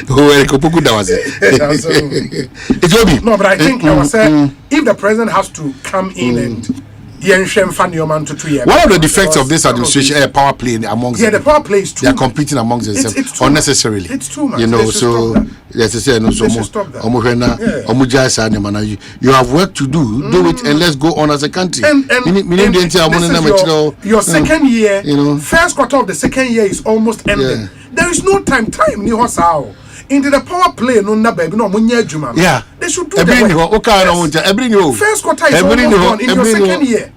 who Eric Opoku da was it will be no, but I think I was saying if the president has to come in and one of the defects of this administration is power play amongst the power play is too they are competing amongst themselves unnecessarily. It's too much. So let's say you have work to do it and let's go on as a country. And your second year, first quarter of the second year is almost ending. There is no time. Into the power play, They should do the work. Yes. First quarter is almost gone in your second year.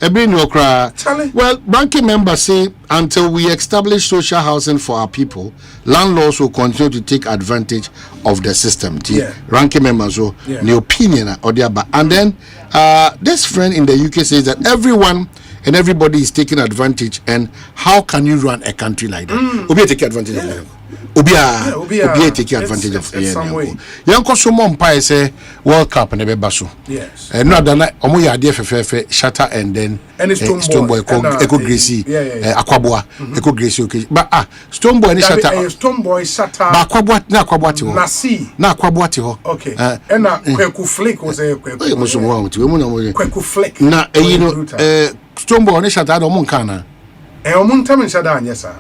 Well, banking members say until we establish social housing for our people, landlords will continue to take advantage of the system. Ranking members, so the opinion or the and then this friend in the UK says that everyone and everybody is taking advantage. And how can you run a country like that? Obi take advantage of them. Obi take advantage of them. Yanko Sumon Pai say World Cup and Ebebasu. Yes. And not that Omo Yadia Fefe Shatter and then Stoneboy Eco Gracie Akwabwa Eco Gracie. But Stoneboy and Shatter Stoneboy Shatter Akwabwa na Akwabwati ho. Na Akwabwati ho. Okay. And na Kweku Flick was a Kweku Flick. Na you know Stoneboy and Shatter do Monkana. Omuntam Shatter yes sir.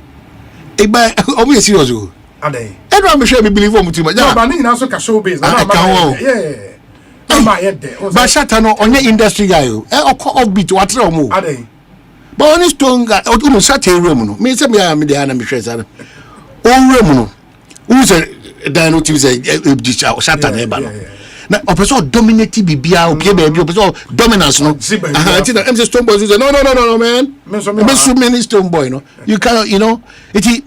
Eba omo ye serious o. Ade. Edwa me hwe me believe o mutima. No, but ni na so ka show base na ma. Yeah. Ma ye de. Ba Shatter no onye industry guy o. Offbeat watre omo. Ade. But only strong guy o no Shatter room no. Me say me am dey na me hwe say. O room no. Who say dan no TV say Shatter na eba no. Na opeso dominate bibia opie baby opeso dominance no. Until the MC Stoneboy say no man. Me so many Stoneboy no. You cannot it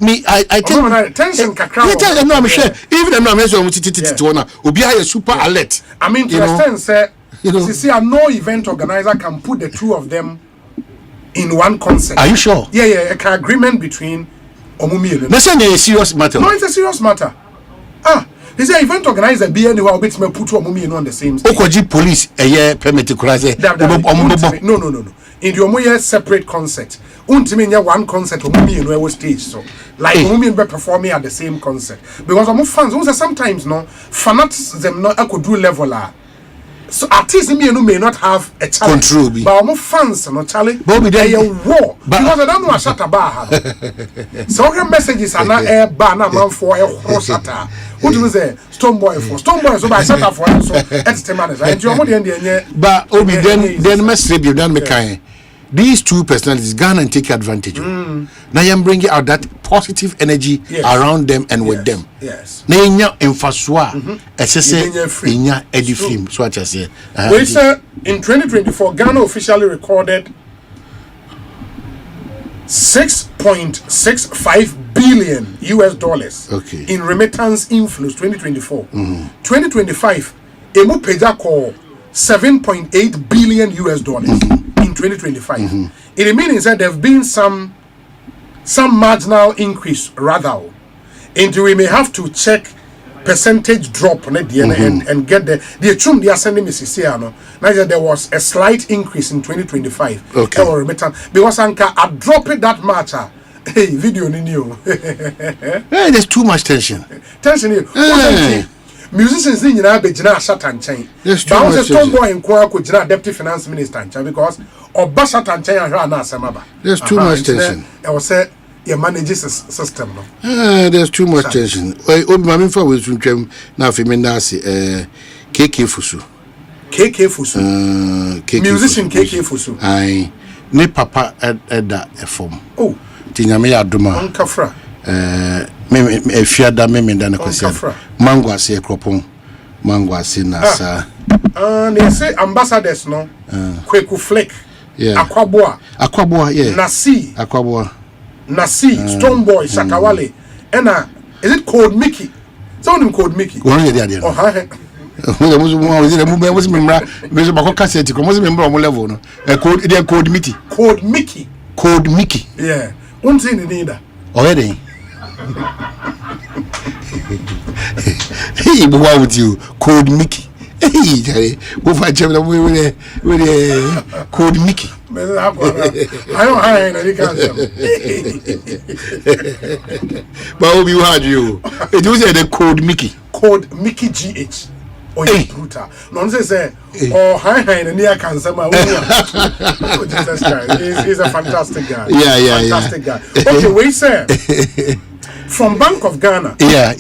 me I think tension kakra. You tell them no me share. Even them no me so titi na. Obi are super alert. I mean to understand say see no event organizer can put the two of them in one concept. Are you sure? Yeah, an agreement between Omumi and that's a serious matter. No, it's a serious matter. He said event organizer be anywhere bit me put Omumi on the same stage. Okoji police a year permit to cross it. No. In the Omoye separate concert. Untimi one concert Omumi no stage so. Like Omumi be performing at the same concert. Because Omo fans sometimes no fanaticism no could do level so artists may not have a challenge. Control but Omo fans no challenge. But they war because I don't know a shatter bar. So her messages are not air bar na man for a horse shatter. What do you say? Stoneboy so by shatter for so that's the man and you the but Obi then must tribute then me kind. These two personalities Ghana and take advantage of. Now I'm bringing out that positive energy around them and with them. Yes. Now inya emphaswa SSA inya edi film so what I say. We say in 2024 Ghana officially recorded $6.65 billion in remittance inflows 2024. 2025 emu peja call $7.8 billion in 2025. It means that there have been some marginal increase rather. And we may have to check percentage drop and get the chum they are sending me Siciano. Now there was a slight increase in 2025. Okay. Because Anka I dropped that much. Hey, video new. Hey, there's too much tension. Tension here. Musicians in Jina Satan chain. There's too much tension. Stoneboy in Kwa could Deputy Finance Minister because or Basatan chain and Samaba. There's too much tension. I was say you manage this system. There's too much tension. Obi mami fa we suntrem na fi me na se KK Fusu. Musician KK Fusu. Ai ne papa eda efom. Oh. Tinyame ya doma. Onkafra. Me efiada me da na kwese. Mango ase ekropon. Mango ase na sa. They say ambassadors no. Kweku Flick. Yeah. Akwabwa, yeah. Nasi. Akwabwa. Nasi, Stoneboy, Sakawale. And is it called Mickey? Someone called Mickey. Oh, hi. Code Mickey. Code Mickey. Code Mickey. Yeah. One thing in either. Already. Hey, but what would you? Code Mickey. Hey, go for a gem with Code Mickey. I don't have any cancer. But Obi had you. It was the Code Mickey. Code Mickey GH. Oh, you brutal. Nonsense say, oh, hi, and near cancer. Oh, Jesus Christ. He's a fantastic guy. Yeah. Fantastic guy. Okay, wait, sir. From Bank of Ghana. Yeah.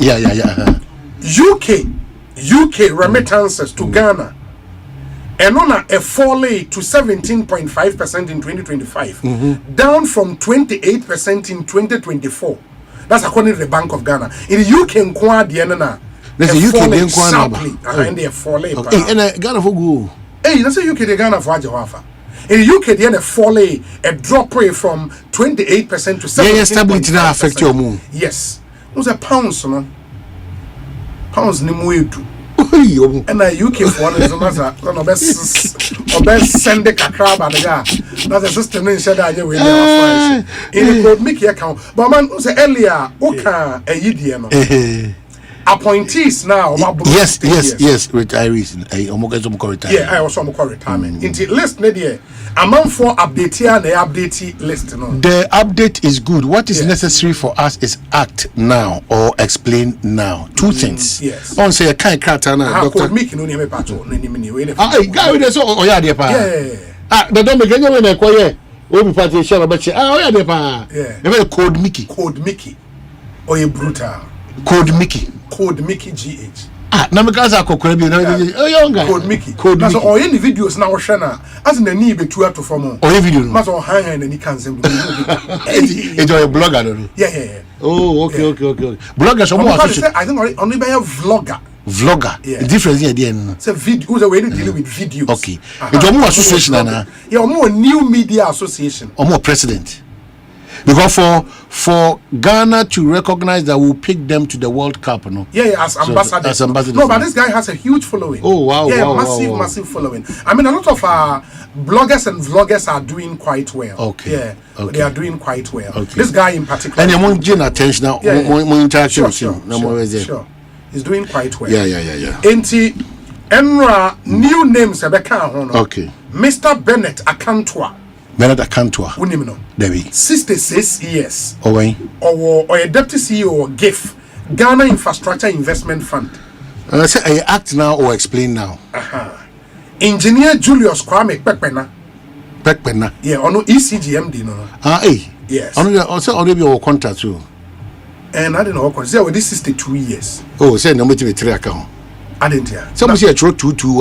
UK remittances to Ghana. And on a fall to 17.5% in 2025, down from 28% in 2024. That's according to the Bank of Ghana. In the UK, Let's say UK didn't go sharply and they falling. Hey, and Ghana for go. Hey, that's UK the Ghana for Ajawafa. In the UK, they fall a drop rate from 28% to 7%. Yeah, stability now affect your moon. Yes. What's a pounds, no? Pounds ni muetu. And a UK for one is a best send the crab and the guy. That's a system in Shadaya with in the Mickey account. But man, was earlier, Oka a Yidiano. Appointees now. Yes, retirees. Yeah, I also retirement. Into list, Nadia. Among for update here, the update list. No? The update is good. What is necessary for us is act now or explain now. Two things. Yes. On say a kind character now. Doctor, make no name part. Guy with so oh yeah, the don't make any when I call you. We be party share about you. Oh yeah, yeah. Code Mickey. Or a brutal. Code Mickey GH. Na me kaza kokora bi na younger. Code Mickey. That's all any videos now shana. As in the knee be two to form. Oh video. Mas all hang and can send. It's a blogger no. Yeah. Oh, okay. Blogger so more I think only by a vlogger. The difference here then. It's a video who's a way to deal with videos. Okay. It's more association na. Yeah, more new media association. Or more president. Because for Ghana to recognize that we'll pick them to the World Cup, no? Yeah, as ambassadors. As ambassadors. No, but this guy has a huge following. Oh, wow. Yeah, massive following. I mean, a lot of bloggers and vloggers are doing quite well. Okay. Yeah, they are doing quite well. Okay. This guy in particular. And you're getting attention now, more interaction with him. Sure. He's doing quite well. Yeah. Enti, Enra, new names, okay. Mr. Bennett Akantua. Unimno. Debbie. 66 years. Or a deputy CEO of GIF, Ghana Infrastructure Investment Fund. Say I act now or explain now. Engineer Julius Kwame Kwabena. Yeah, on ECGMD no. Yes. Also already your contract too. And I don't know what say this 62 years. Oh, say no me 3 account. I didn't hear. Some say 2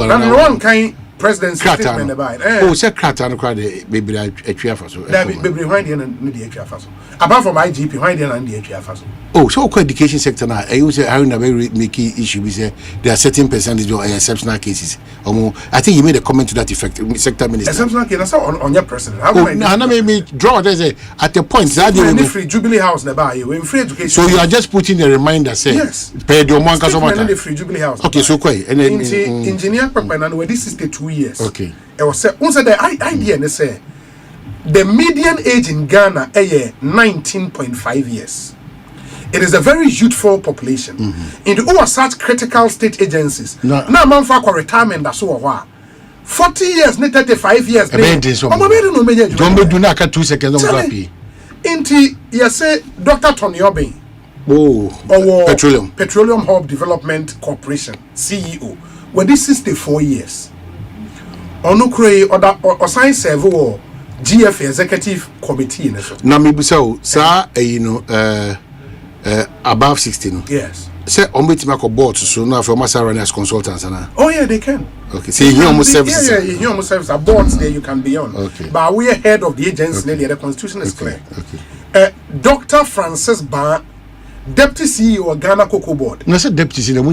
and one kind president's statement about oh, say Kratan crowd baby I tria for so. Baby why the faso. Apart from IGP, why the faso. Oh, so education sector now. I use a very making issue. We say there are certain percentage of exceptional cases. I think you made a comment to that effect, sector minister. Exceptional cases on your president. How made me draw at the point that you free Jubilee House nearby you in free education. So you are just putting a reminder say yes. Pay your money the free Jubilee House. Okay, so quite and then engineer Kwabena where this is the 2 years. Okay. It was said the idea they say the median age in Ghana is 19.5 years. It is a very youthful population. In the who are such critical state agencies. Now man for retirement that's so 40 years, 35 years. Don't do not 2 seconds on happy. Inti you say Dr. Tony Obey. Oh, Petroleum Hub Development Corporation CEO. Well, this 64 years. Onukre or science serve GF executive committee. Now maybe so, sir, above 16. Yes. Say on board so now for master run as consultants. Oh yeah, they can. Okay. See, you almost services. Yeah, you almost services are boards there you can be on. Okay. But we are head of the agency. Okay. The constitution is clear. Okay. Dr. Francis Ba, Deputy CEO of Ghana Cocoa Board. No, say deputy CEO.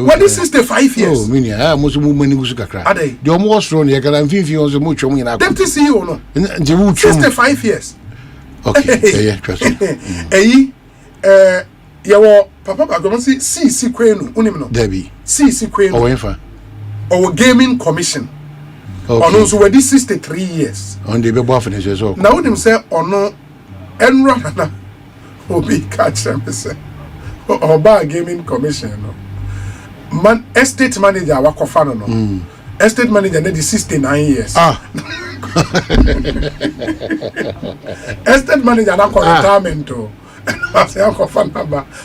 What is 65 years? Oh, many. Most many gusukakra. Are they? The almost run here. Can 50 also much. Deputy CEO no. 65 years. Okay. Yeah. Yawo papa agoma si kwenu unim no Debbie si kwenu owenfa or gaming commission ono so we 63 years on the bebo afene so na unim say ono enra na obi catch am say oba gaming commission no man estate manager wakofa no estate manager na 69 years estate manager na retirement to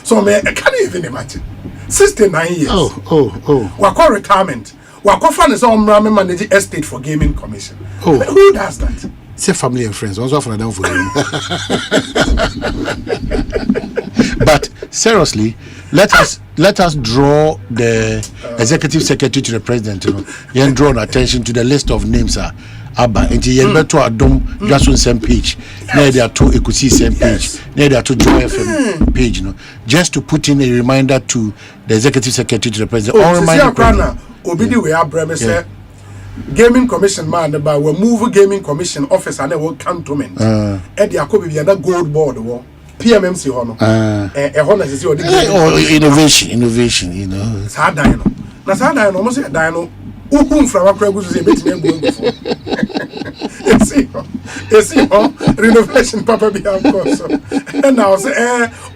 so me I can't even imagine 69 years. Wako retirement. Wako fan is on manage estate for gaming commission. Who does that? say family and friends. Also for them for you. But seriously, let us draw the executive secretary to the president. You know, and draw attention to the list of names. Abba, and you better adom just on same page. Now there are two Advocacy same page. Now there are two Joy FM page. You know, just to put in a reminder to the executive secretary to the president. Oh, reminder. Obidi we are breme Gaming Commission man about we move Gaming Commission office and we cantonment. Eddie Akobi be that gold board wo. PMMC hono. Hono is innovation, you know. Sa dino. Na sa dino almost say dino. Ukun from akra go say betime go before. It's renovation papa be of course. And now say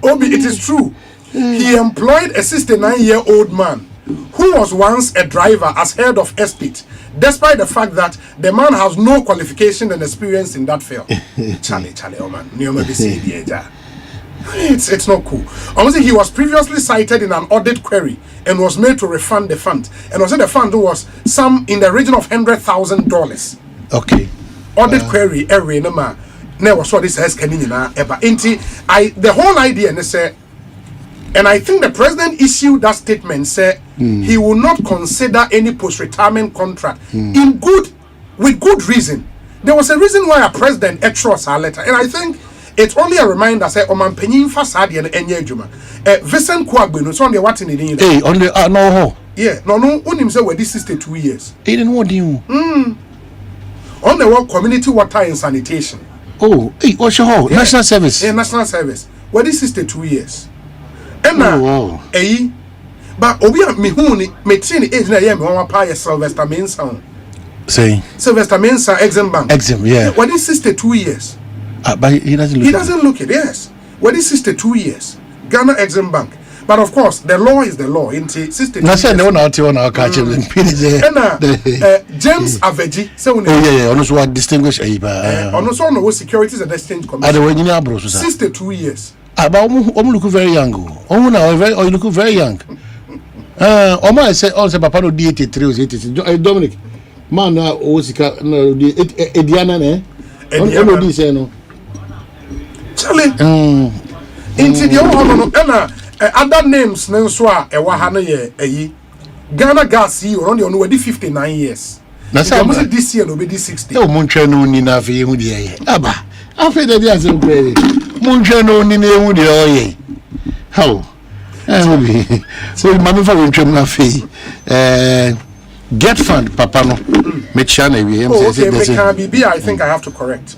Obi, it is true. He employed a 69-year-old man who was once a driver as head of Espit, despite the fact that the man has no qualification and experience in that field. Charlie, oh man, it's not cool. Honestly, he was previously cited in an audit query and was made to refund the fund. And also the fund was some in the region of $100,000. Okay. Audit query every number. Never saw this as Kenina ever. The whole idea and say. And I think the president issued that statement, said he will not consider any post-retirement contract with good reason. There was a reason why a president extras our letter, and I think it's only a reminder. Say, Omanhene fasadi and Enyejuma. Vincent Kwabena, so on the what in the hey, on the no. Yeah, no. When him say we this 62 years. He didn't want you. On the work community water and sanitation. Oh, hey, what's your whole national service? Yeah, national service. Well, this 62 years. And now, but Obi me who me tin is na me one pa Sylvester Mensah. Say Sylvester Mensah Exim Bank. Exim, yeah. What is 62 years? But he doesn't look. He doesn't look it. Yes. What is 62 years? Ghana Exim Bank. But of course, the law is the law. Into 62. No, say no, not on our catch him. James Aveji. Oh yeah. Almost what distinguished. Almost all no Securities and Exchange Commission. 62 years. But look very young. You look very young. I say also Papa no 83 or 86. Dominic, man, Osika no Ediana ne. Ediana di say no. Charlie. Into the no other names nso a e wa ha no ye eyi. Ghana Gas on the only 59 years. Na say this year no be 60. O montwe no ni na afi hu de aba. Afi de dia say pray. Montwe no ni na hu de oye. How? So mama for ntwem na afi. Get fund papa no. Me chana we say I think I have to correct.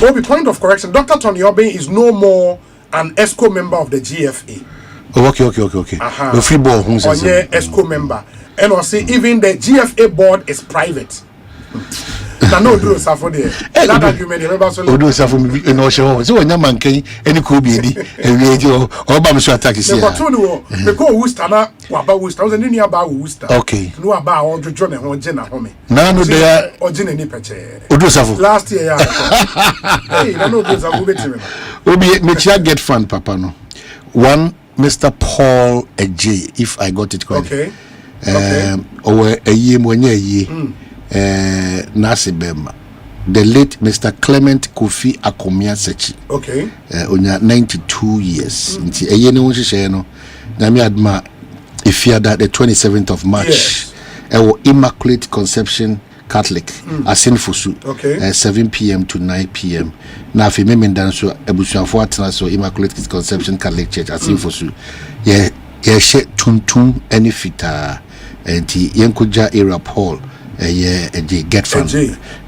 Obi, point of correction. Dr. Tony Obey is no more an ESCO member of the GFA. Oh, okay. The free ball, who's a ESCO member. And also, even the GFA board is private. No, do so for there. That argument, remember, so do so for me. No, so when you're monkey, any could be any radio or Bamsha attack is here. The go Worcester, about Worcester, I was in about Worcester. Okay. No, about all the John and Jenna Home. Now, no, they are or Jenna Nipache. Last year, hey, I know there's a movie to me. Mecha get fun, Papa. No. One, Mr. Paul J, if I got it correct. Okay. Or a year when ye. Nasibema, the late Mr. Clement Kofi Akomia Sechi. Okay. Onya 92 years. Nti eyeni won hye no. Na me adma ifia that the 27th of March. Yes. Immaculate Conception Catholic Asinfosu. Okay. 7 p.m. to 9 p.m. Na afi me mendan so ebusuafo atena so Immaculate Conception Catholic Church Asinfosu. Ye she tuntum eni fita. Nti yenkoja area Paul. Get from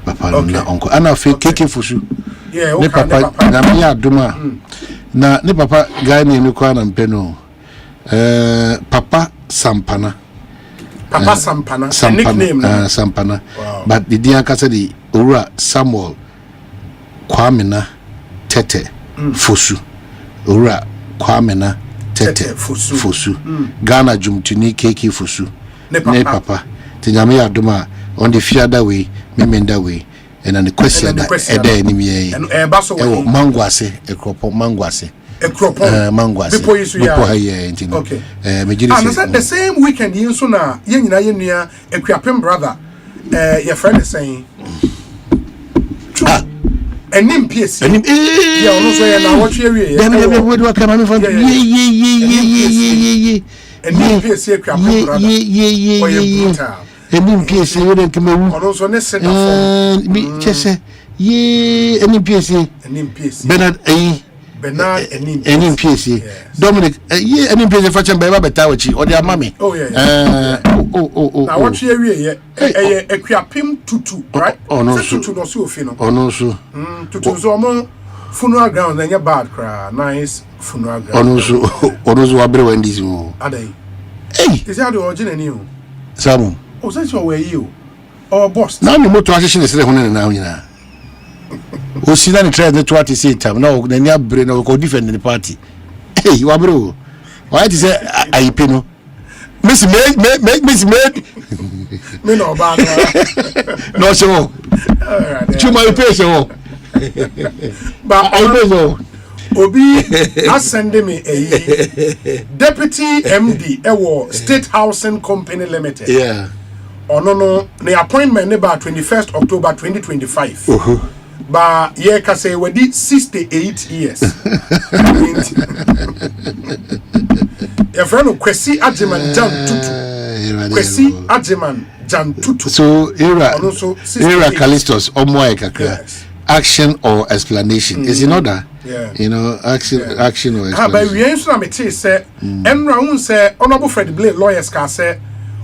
Papa na uncle. Ana fe keke fusu. Yeah, okay. Papa na me aduma. Na ne papa guy me kwa na mpeno. Papa Sampana. Papa Sampana. Nickname Sampana. Wow. But the dia kasa di Ora Samuel Kwabena Tete Fusu. Ora Kwabena Tete Fusu. Ghana Jumtuni keke fusu. Ne papa. Tinyame aduma on the fiada way, memenda way, and on the question that a day in me and basso manguase, a crop manguase, a crop manguase. Before you see, okay, the same weekend, you sooner, Yenia, a Kwabena brother, your friend is saying, Enim PSC. Yeah, ono so na what we we. Dem we do come am from. Enim PSC akwa brother. Enim PSC we dem come wu. Ono so ne set up. Me chese enim PSC. Bernard enim PSC. Dominic enim PSC fa chemba ba beta wachi o dia mame. Oh yeah. Na what we we ekwapem tutu, right? Tutu no so ofi no. Ono so. Tutu so mo funeral ground na bad cry. Nice funeral ground. Ono so abre wa ndisi mo. Adai. Hey, is that the original new? Samu. Oh, since you were you. Or boss. Na me moto ahihye sere ho na nyina. O sina ni trade to what say time. Na o na abre na ko defend the party. Hey, you abro. Why did say ayipe no? Miss made. Me no bad. No so. Chuma you pay so. But I pay so. Obi asende me Deputy MD ewo State Housing Company Limited. Yeah. No, the appointment about 21st October 2025. But ye ka say we did 68 years. Your friend Kwesi Ajiman Jan Tutu. Kwesi Ajiman Jan Tutu. So era Callistus Omoe kakra. Action or explanation is in order. Yeah. You know, action or explanation. But we ain't so me say Enra say Honorable Fred Blake lawyers can say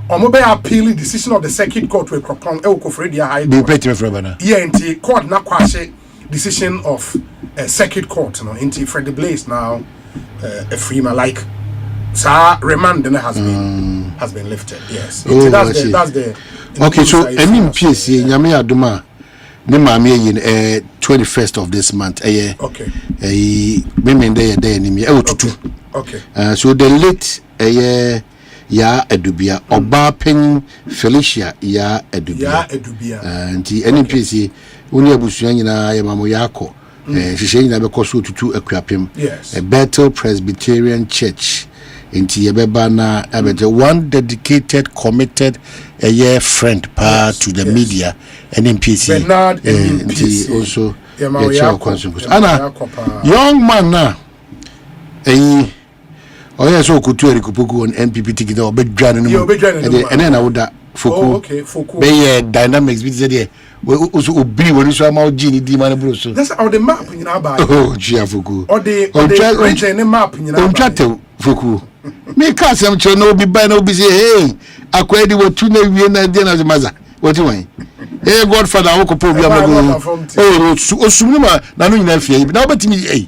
Omobe appeal the decision of the circuit court we propon Elkofredia High. Be pretty for bana. Yeah, inti court na kwashe decision of circuit court, no, inti Fred Blake now a free man like sa remand has been lifted. Yes. Oh, that's the okay, so enim PSC nyame aduma ne maame yin 21st of this month okay memende day ni tutu. Okay. So the late ya edubia oba pen Felicia ya edubia nti NPC uni abusua nyina ya mamo yako hihye nyina be koso tutu akwapem Bethel Presbyterian Church nti yebeba na abete one dedicated committed friend to the media NPC Bernard nti also ana young man na oya so kutu erikupuku on NPP ticket obedwane no ene na woda foku be dynamics bi dey so obi woni so ama ogini di man bro so that's how the map nyina ba gia foku or the region map nyina on twate foku me ka sem che no obi ba na obi say hey akwadi watu na wie na dia na maza what you hey godfather wo ko po bi amago osumni ma na no nyina fie na obetimi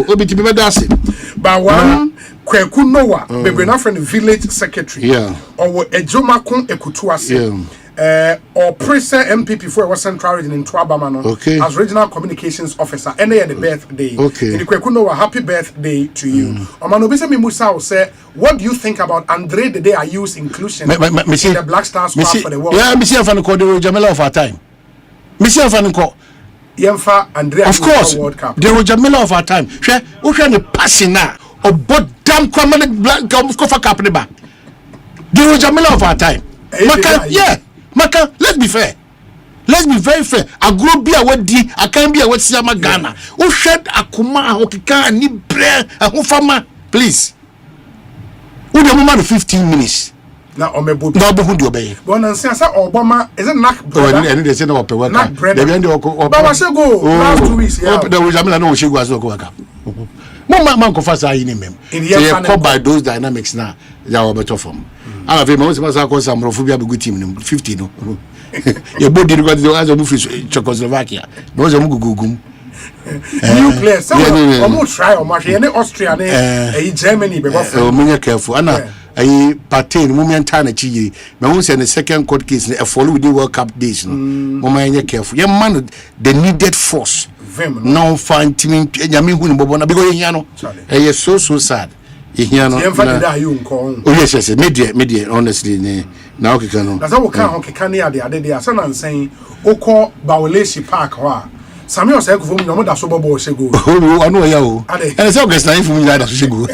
obetimi be dase ba one Kweku Noah bebre na friend village secretary or Ejomakun Ekutuase or Presa MPP for our central region in Twabamano as regional communications officer and the birthday in Kweku Noah happy birthday to you Omano bisa mi Musa say what do you think about Andre the day I use inclusion in the Black Stars Squad for the world Missy Fanko the Jamila of our time Missy Fanko Yemfa Andrea of course World Cup the Jamila of our time we can passing now or but damn Kwabena black cover cap the back. The Jamila of our time. Maka, let's be fair. Let's be very fair. I grow be a what di, I can't be a what Siama Ghana. Who shed Akuma, Okika, ni bread, a Hufama, please. Who the woman 15 minutes. Now, Omebo, no, but who do obey? One and say, Obama is a knack bread. And they said, Ope, what knack bread. They went to Baba Sego, last 2 weeks. The Jamila no, she was no work. Man ko fasa yi ni mem they call by those dynamics now they are better from ala fe mo se pasa ko samrofo bia be good team 50 no ye body record as a move Czechoslovakia no ze mu gugugum new players some omo try o match any Austria ne Germany be go for o careful ana ayi pattern mu menta na chi me won say the second court case ne follow with the World Cup days no mo man careful ye man the needed force no find team nyame hu ni bobo na because ehia no so sad ehia no yes media honestly ne na okeka no na so okeka ne ade dey asa na nsan okọ Bawleshi Park ho a Samuel say go no da so bobo say go. Oh, I know ya o. And say August 9 for me that so go.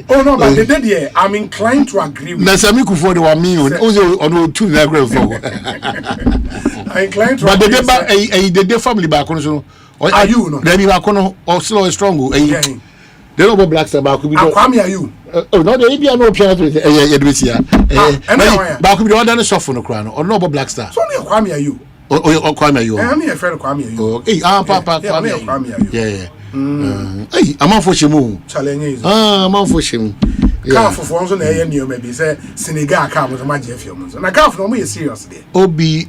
Oh no, but they did here. I'm inclined to agree with. Na Sami Kufo de wa me on two na grave for. I'm inclined to. But the family back on so. Are you no? They be back on or slow strong. They don't black star back. Kwame are you? Oh no, they be no piano. Back be the one suffer no crown or no black star. So Kwame are you? Oh, Kwame are you? I'm here friend Kwame are you? Hey, papa Kwame are you? Yeah. Hey, I'm on for Shimu. Challenge. I'm on for Shimu. Car for once on the air near maybe say Senegal car was a magic film. And I can't for me seriously. Obi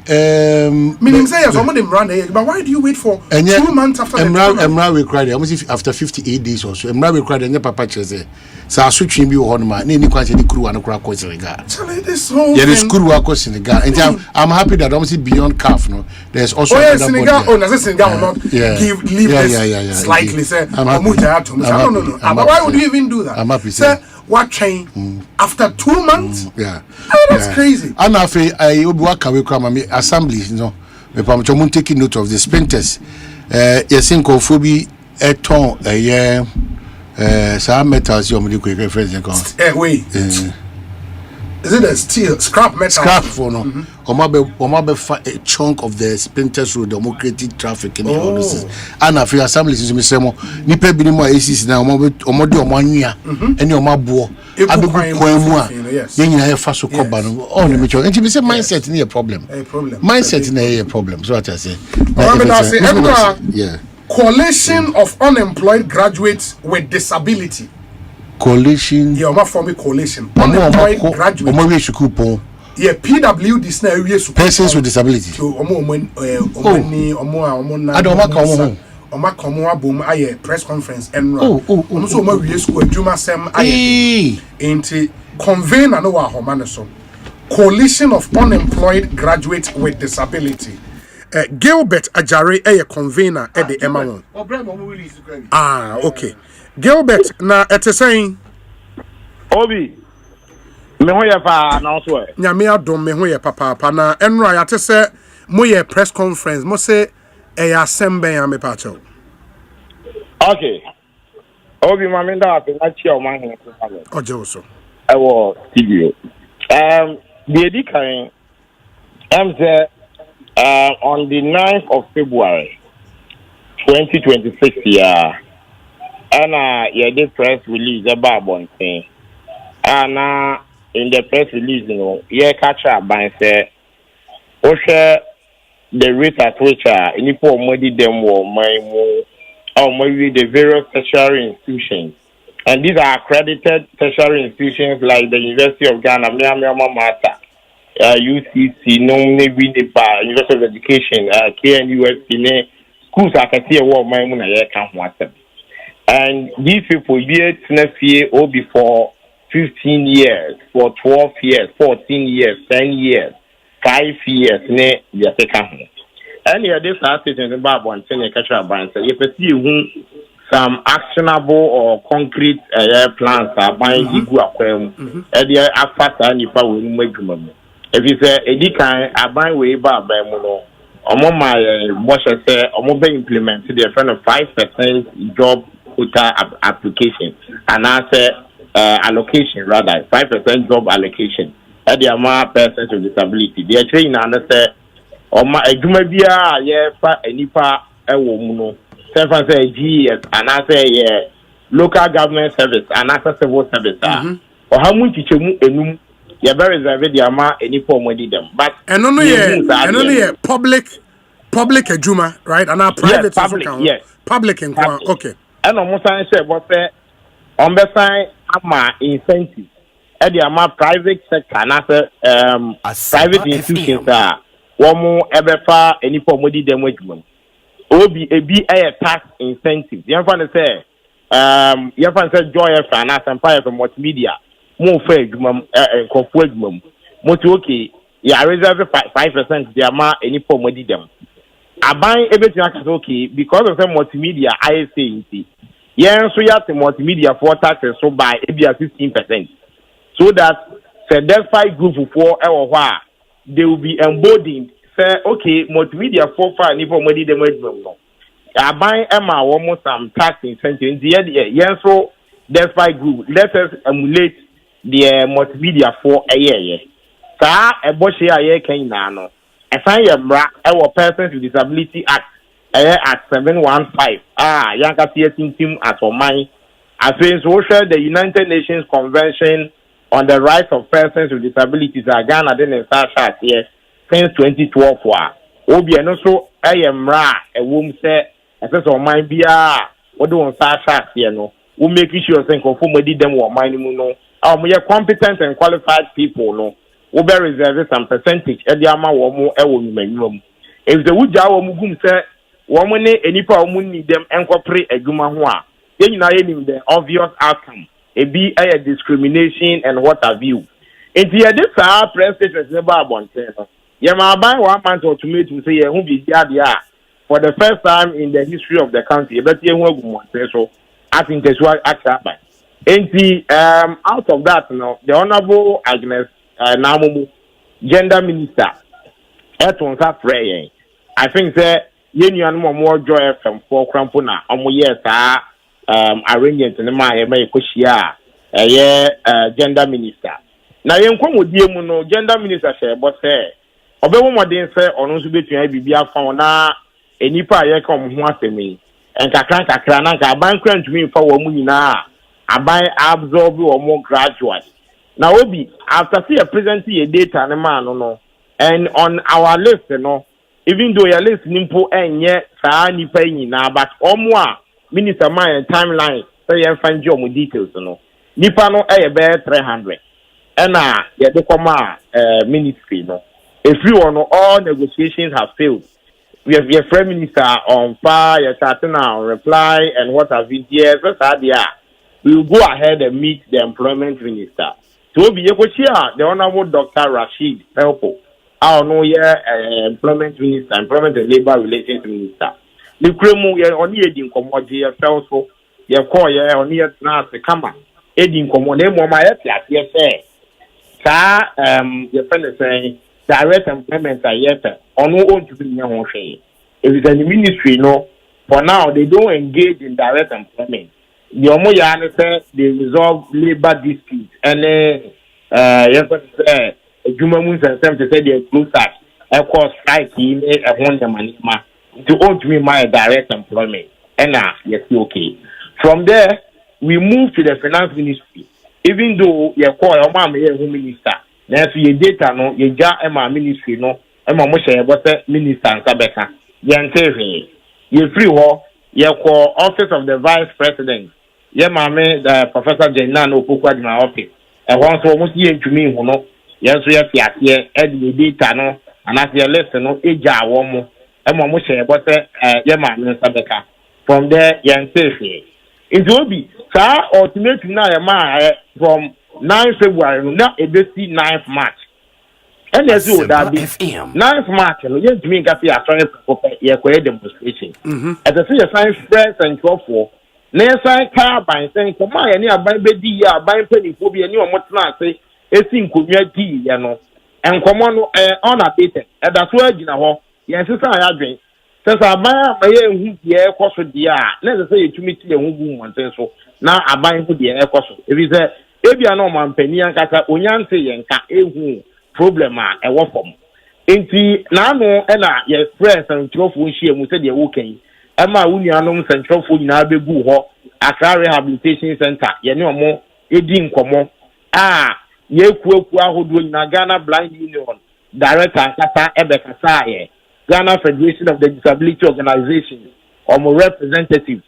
meaning say some of them run here, but why do you wait for 2 months after Emra we cried almost after 58 days or so. Emra we cried and papa chese. So switching be on man, any quantity crew and crack was Senegal. This whole yeah, the school work was Senegal. And I'm happy that obviously beyond CAF, no, there's also Senegal. Oh, no, Senegal will not leave this slightly. Say, no. But why would you even do that? I'm happy. Say, what train after 2 months? Yeah, that's crazy. And I work away from my assembly, you know. I'm taking note of the sprinters. Yes, in Kofobi, a ton, a year. Some metals you only quick reference. Wait. Is it a steel scrap metal? Scrap for no. Omabe a chunk of the sprinters road, democratic traffic in all this. And I feel assembly is me say mo. Nipa bi ni mo ACC na omode omanya. Eni omabo. Abebu kwemu a. Yen nyina fa so koba no. Oh no me cho. Enti me say mindset ni a problem. Mindset ni a problem. So what I say. Yeah. Coalition of unemployed graduates with disability. Coalition. Yeah, I'm forming coalition. Unemployed graduates. Yeah, PWD now persons with disability. Press conference and convene and coalition of unemployed graduates with disability. Gilbert Ajare a convener at the Emma. Okay. Gilbert, na saying Obi me ho ye pa na so e nyame adom me ho ye papa na enra ya te se mo ye press conference mo se e ya sembe ya me pa cho. Okay. Obi ma me da pe na chi Omanhene ko oje so e wo studio the edikan say on the 9th of February 2026 year and the press release about one thing. And in the press release, catch up by say, the rate at which any poor money them or maybe the various tertiary institutions. And these are accredited tertiary institutions like the University of Ghana, Mata, UCC, University of Education, KNUST, schools I can see a war my money can't want them. And these people yet next year or before 15 years, for 12 years, 14 years, 10 years, 5 years, ne ya second. And here this statement about one thing catch up and say if you see some actionable or concrete plans are buying you go akwem e dey after nipa we maguma. If you say edikan aban we ba ba mu no omo my boss say omo be implement the friend of 5% job quota application and answer allocation rather 5% job allocation at the amount persons with disability. They are training and say oma adwuma bia ye fa anipa ewo mu no say GS and answer local government service and answer civil service or how much chichemu enum ye be reserve the amount anipa omodi dem but and only public adwuma right and our private public and okay. And almost I said what on the side ama incentive at the ama private sector and as private institutions are one more ever far any pomodi them with them. Obi a tax incentive. You have to say you have to say joy and as empire from multimedia more fair and conflict mum. Most okay, yeah, reserve 5% the amount any pomodi them. I buy everything okay because of the multimedia I say yen so ya multimedia for taxes so by ebia 15%, so that the despite group for they will be emboldened. Say okay, multimedia for far ni for money them no. I buy Emma almost some tax incentive. Yen so despite group, let us emulate the multimedia for a year. Sa eboshi aye kan na no. I find your bra our Persons with Disability Act at 715. Yanka team at Omanhene. As we share the United Nations Convention on the Rights of Persons with Disabilities, Ghana didn't start here since 2012. Obi and also I am ra a womb say as Omanhene be what do on start here no. We make sure think of whom did them Omanhene no. We are competent and qualified people no. We be reserve some percentage at the amount of more minimum. If the Uja Mugum say woman any power need them incorporate a Gumahua, then you know the obvious outcome. It be a discrimination and what have you. If you this press station never about you might buy 1 month or 2 months to say who be there for the first time in the history of the country. But you won't say so. I think that's what actually. And the out of that, the Honorable Agnes Namumu, Gender Minister, Etonsa Frey. I think that you more joy from 4 crampona. Yes, arrangement in the Maya Kushia, Gender Minister. Now, you come with you, Gender Minister, but say, Obama didn't say, or no, between Bibia Fauna, a Nipa Yakom once a me, and Kakanka Kranaka, bank to me for Womuna, I buy absorb or more graduate. Now, Obi, after see a presenting a data and a man, no, and on our list, even though you're listening to and yet, Sani paying now, but more Minister my timeline, so you find job with details, Nipa no a bear 300, and yeah, the comma ministry, If you want all negotiations have failed, we have your Prime Minister on fire, you're starting now, reply, and what have been here, we will go ahead and meet the employment minister. To be able to the Honorable Dr. Rashid Pelpo, our employment minister, employment and labor relations minister. The Kremu, you're only aiding commodity, so you're call you're only at the camera, aiding commodity, yes, your friend is saying, direct employment are yet, or no one to be your own shame. If it's in the ministry, for now, they don't engage in direct employment. The Omoyane said they resolve labor disputes and Jumamus and Sam to say they close that. Of course, strike him a wonder manima to own to me my direct employment. And yes, okay. From there, we move to the finance ministry. Even though you call your mom a home minister, then you data no, you ja Emma ministry no, Emma Moshe, but minister and Sabeka. Yanteri, you free war, you call office of the vice president. Yeah, mammy, the Professor Jandam Opukwa in my office. And once almost year to me, yes, we have here, Eddie data no, and as you listen, no, Eja Womo, and Mamoshe, but yeah, mammy, Sabeka. From there, Yanteri. It will be, sir, ultimately now, from 9 February, not a busy 9th March. And as you that be 9th March, and you to me, Gaffy, I try to demonstration. As I see a science press and 12 Nancy Carbine saying, "Come on, any buy baby, buy penny phobia, and you are much not say, a thing could be a tea, and come on a bit, and that's where you know, yes, I drink. Since I buy my air cost with the let's say to me to a woman, so now I buy with the air cost. If it's a baby, I know my penny and kata, unyan say, and a problem, a work from. Inti, now, and yes, friends and 12 she and we said you're okay. Emma Unianum Central Food in Abebu, Accra Rehabilitation Center, Yanomo, Edin Komo, Ye Kwakwa who do Ghana Blind Union, Director Kata Ebekasaye, Ghana Federation of the Disability Organizations, or more representative,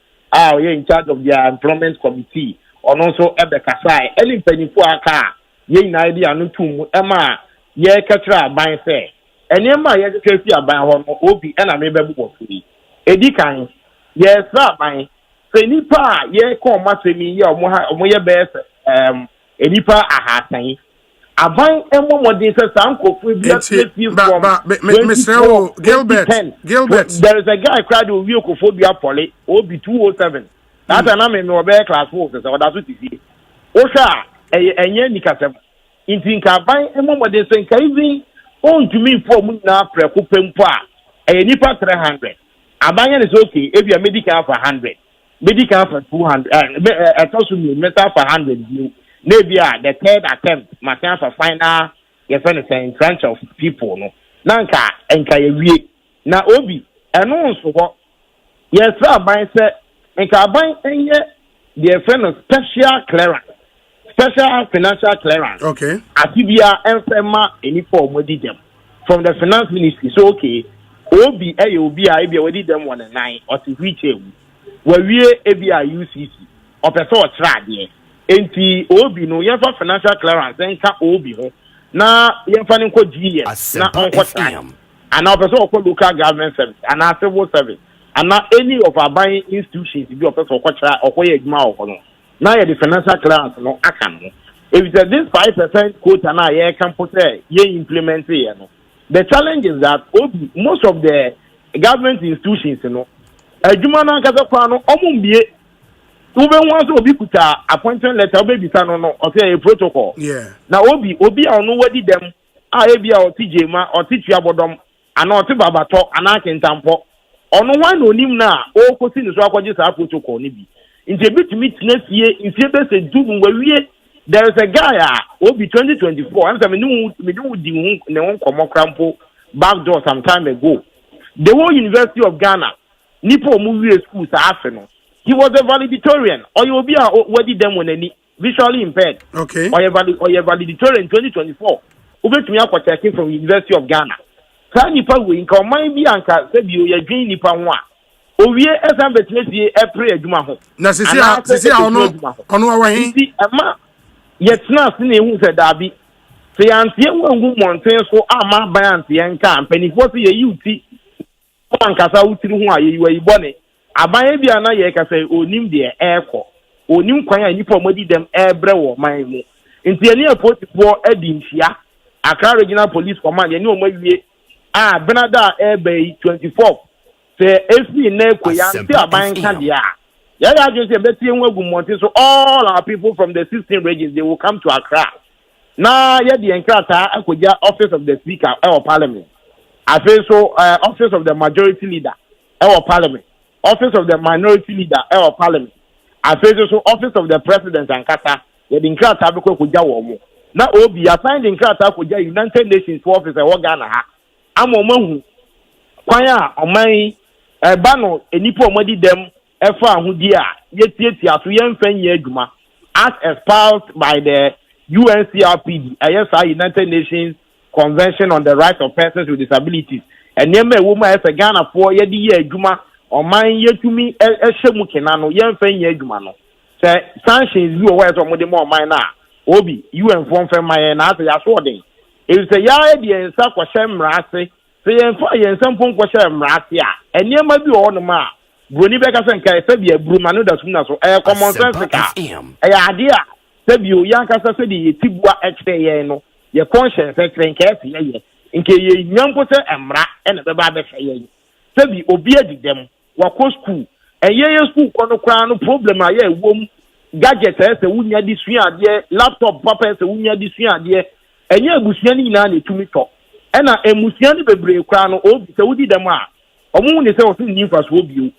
ye in charge of their employment committee, or also Ebekasaye, any penny for a car, ye in idea no tomb, Emma, ye Katra by fair, and Emma ye Katia by Obi, and I may be free. Edikan, yes, Rabbi. Say nipa, ye call Matemi, or Moya Bears, Edipa Ahasai. I buy a moment in Sanko with Gilbert. There is a guy cried with Yokophobia Poly, OB 207. That na me no be class 4 se o da so tisi. O sha enye nikasem. Inti nka ban emomode se nka even on to me for mu na prekopempo a nipa 300. Abanye ne so okay, e bia medical for 100. Medical for 200. Atosu me metal for 100. Maybe the third attempt, my chance for final, your friend is in front of people, no. Nanka, enka ye na obi, and also what, yes, sir, by say, enka by the friend of special clearance, special financial clearance. Okay. Atibia and Fema, any form with them from the finance ministry. So, okay, obi, obi, I be already them 1 and 9 or to reach him. Where we UCC or person or trad, yeah. Enti obi no yefa financial clearance enka obi ho na yefa ne ko GS na onko time and now person ko local government service and civil service and now any of our buying institutions be person ko tra okoye adwuma ho no na ye the financial clearance no aka no if this 5% quota na ye can put ye implement here no the challenge is that obi most of the government institutions no adwuma na kasa kwa no omumbie Ube wants to be put appointment letter, baby son or say a protocol. Yeah. Now obi I know what did them. Abia or TJ ma or teach you about them and not about talk and I can tampo. On one no nim na all question is what just a protocol nibi. In the bit meet next year in Sebes and Dubun where we there is a guy obi 2024 and some new the one come crampo back door some time ago. The whole University of Ghana Nipo movie schools are afternoon. He was a valedictorian, or you will be already them when any visually impaired. Okay. Or a valedictorian in 2024. Over to me, I'm checking from University of Ghana. Can you probably in command be anchor, said you, you're doing Nipa one. Oh, we are as ambitious a prayer to my home. Now, see, I know, yet not seeing who said Darby. Say, I'm seeing one woman saying so, I'm my banty and camp, and it was a UT. One casa who you were born. Abaye bia na ye ka say onim de airco onim kwan a nipa modi dem ebre wo man mu nti eni apotipo adi nhia Accra Regional Police Command ye ni o mawie Benada Airway 24 say FC na ekoya nti aban kan dia ya just say betie nwagu monte so all our people from the 16 regions they will come to Accra na ye de enkrata akoja office of the speaker or parliament so office of the majority leader or parliament office of the minority leader or parliament. I face also office of the president and kata. The Inkrata beko kuja womo. Na obi assigned Inkrata kuja United Nations office e Ghana ha. Amomahu kwanya omai bano enipo omadi dem efa ahudi a yetieti aso yemfa nye adwuma as espoused by the UNCRPD, United Nations Convention on the Rights of Persons with Disabilities. And yeme woman as a Ghana for yedi ye adwuma Oman yetumi ehemu kenano yemfa nya adwuma no se sanctions bi o wa so mo de mo oman na obi UN fon fa man na ase ya so den e se ya de ensa kwahye mrase se yemfa yensa mpon kwahye mrase a enema bi o no ma broni be ka se nka se bi abruma no da sum na so common sense ka ade a se bi o yan ka se de yetibua ekre ye no ye conscience ekre nka ase ye nke ye nyampo se emra ene be ba be fa ye sebi obi adidem wako school eyeye school kono kra no problem aye ewom gadget ese wunya di suade laptop papa ese wunya di suade enye abusua ni nyina na etumi to ena emusua ni bebre kra no obi se wudi dem a omu ne se osu ni infas obi o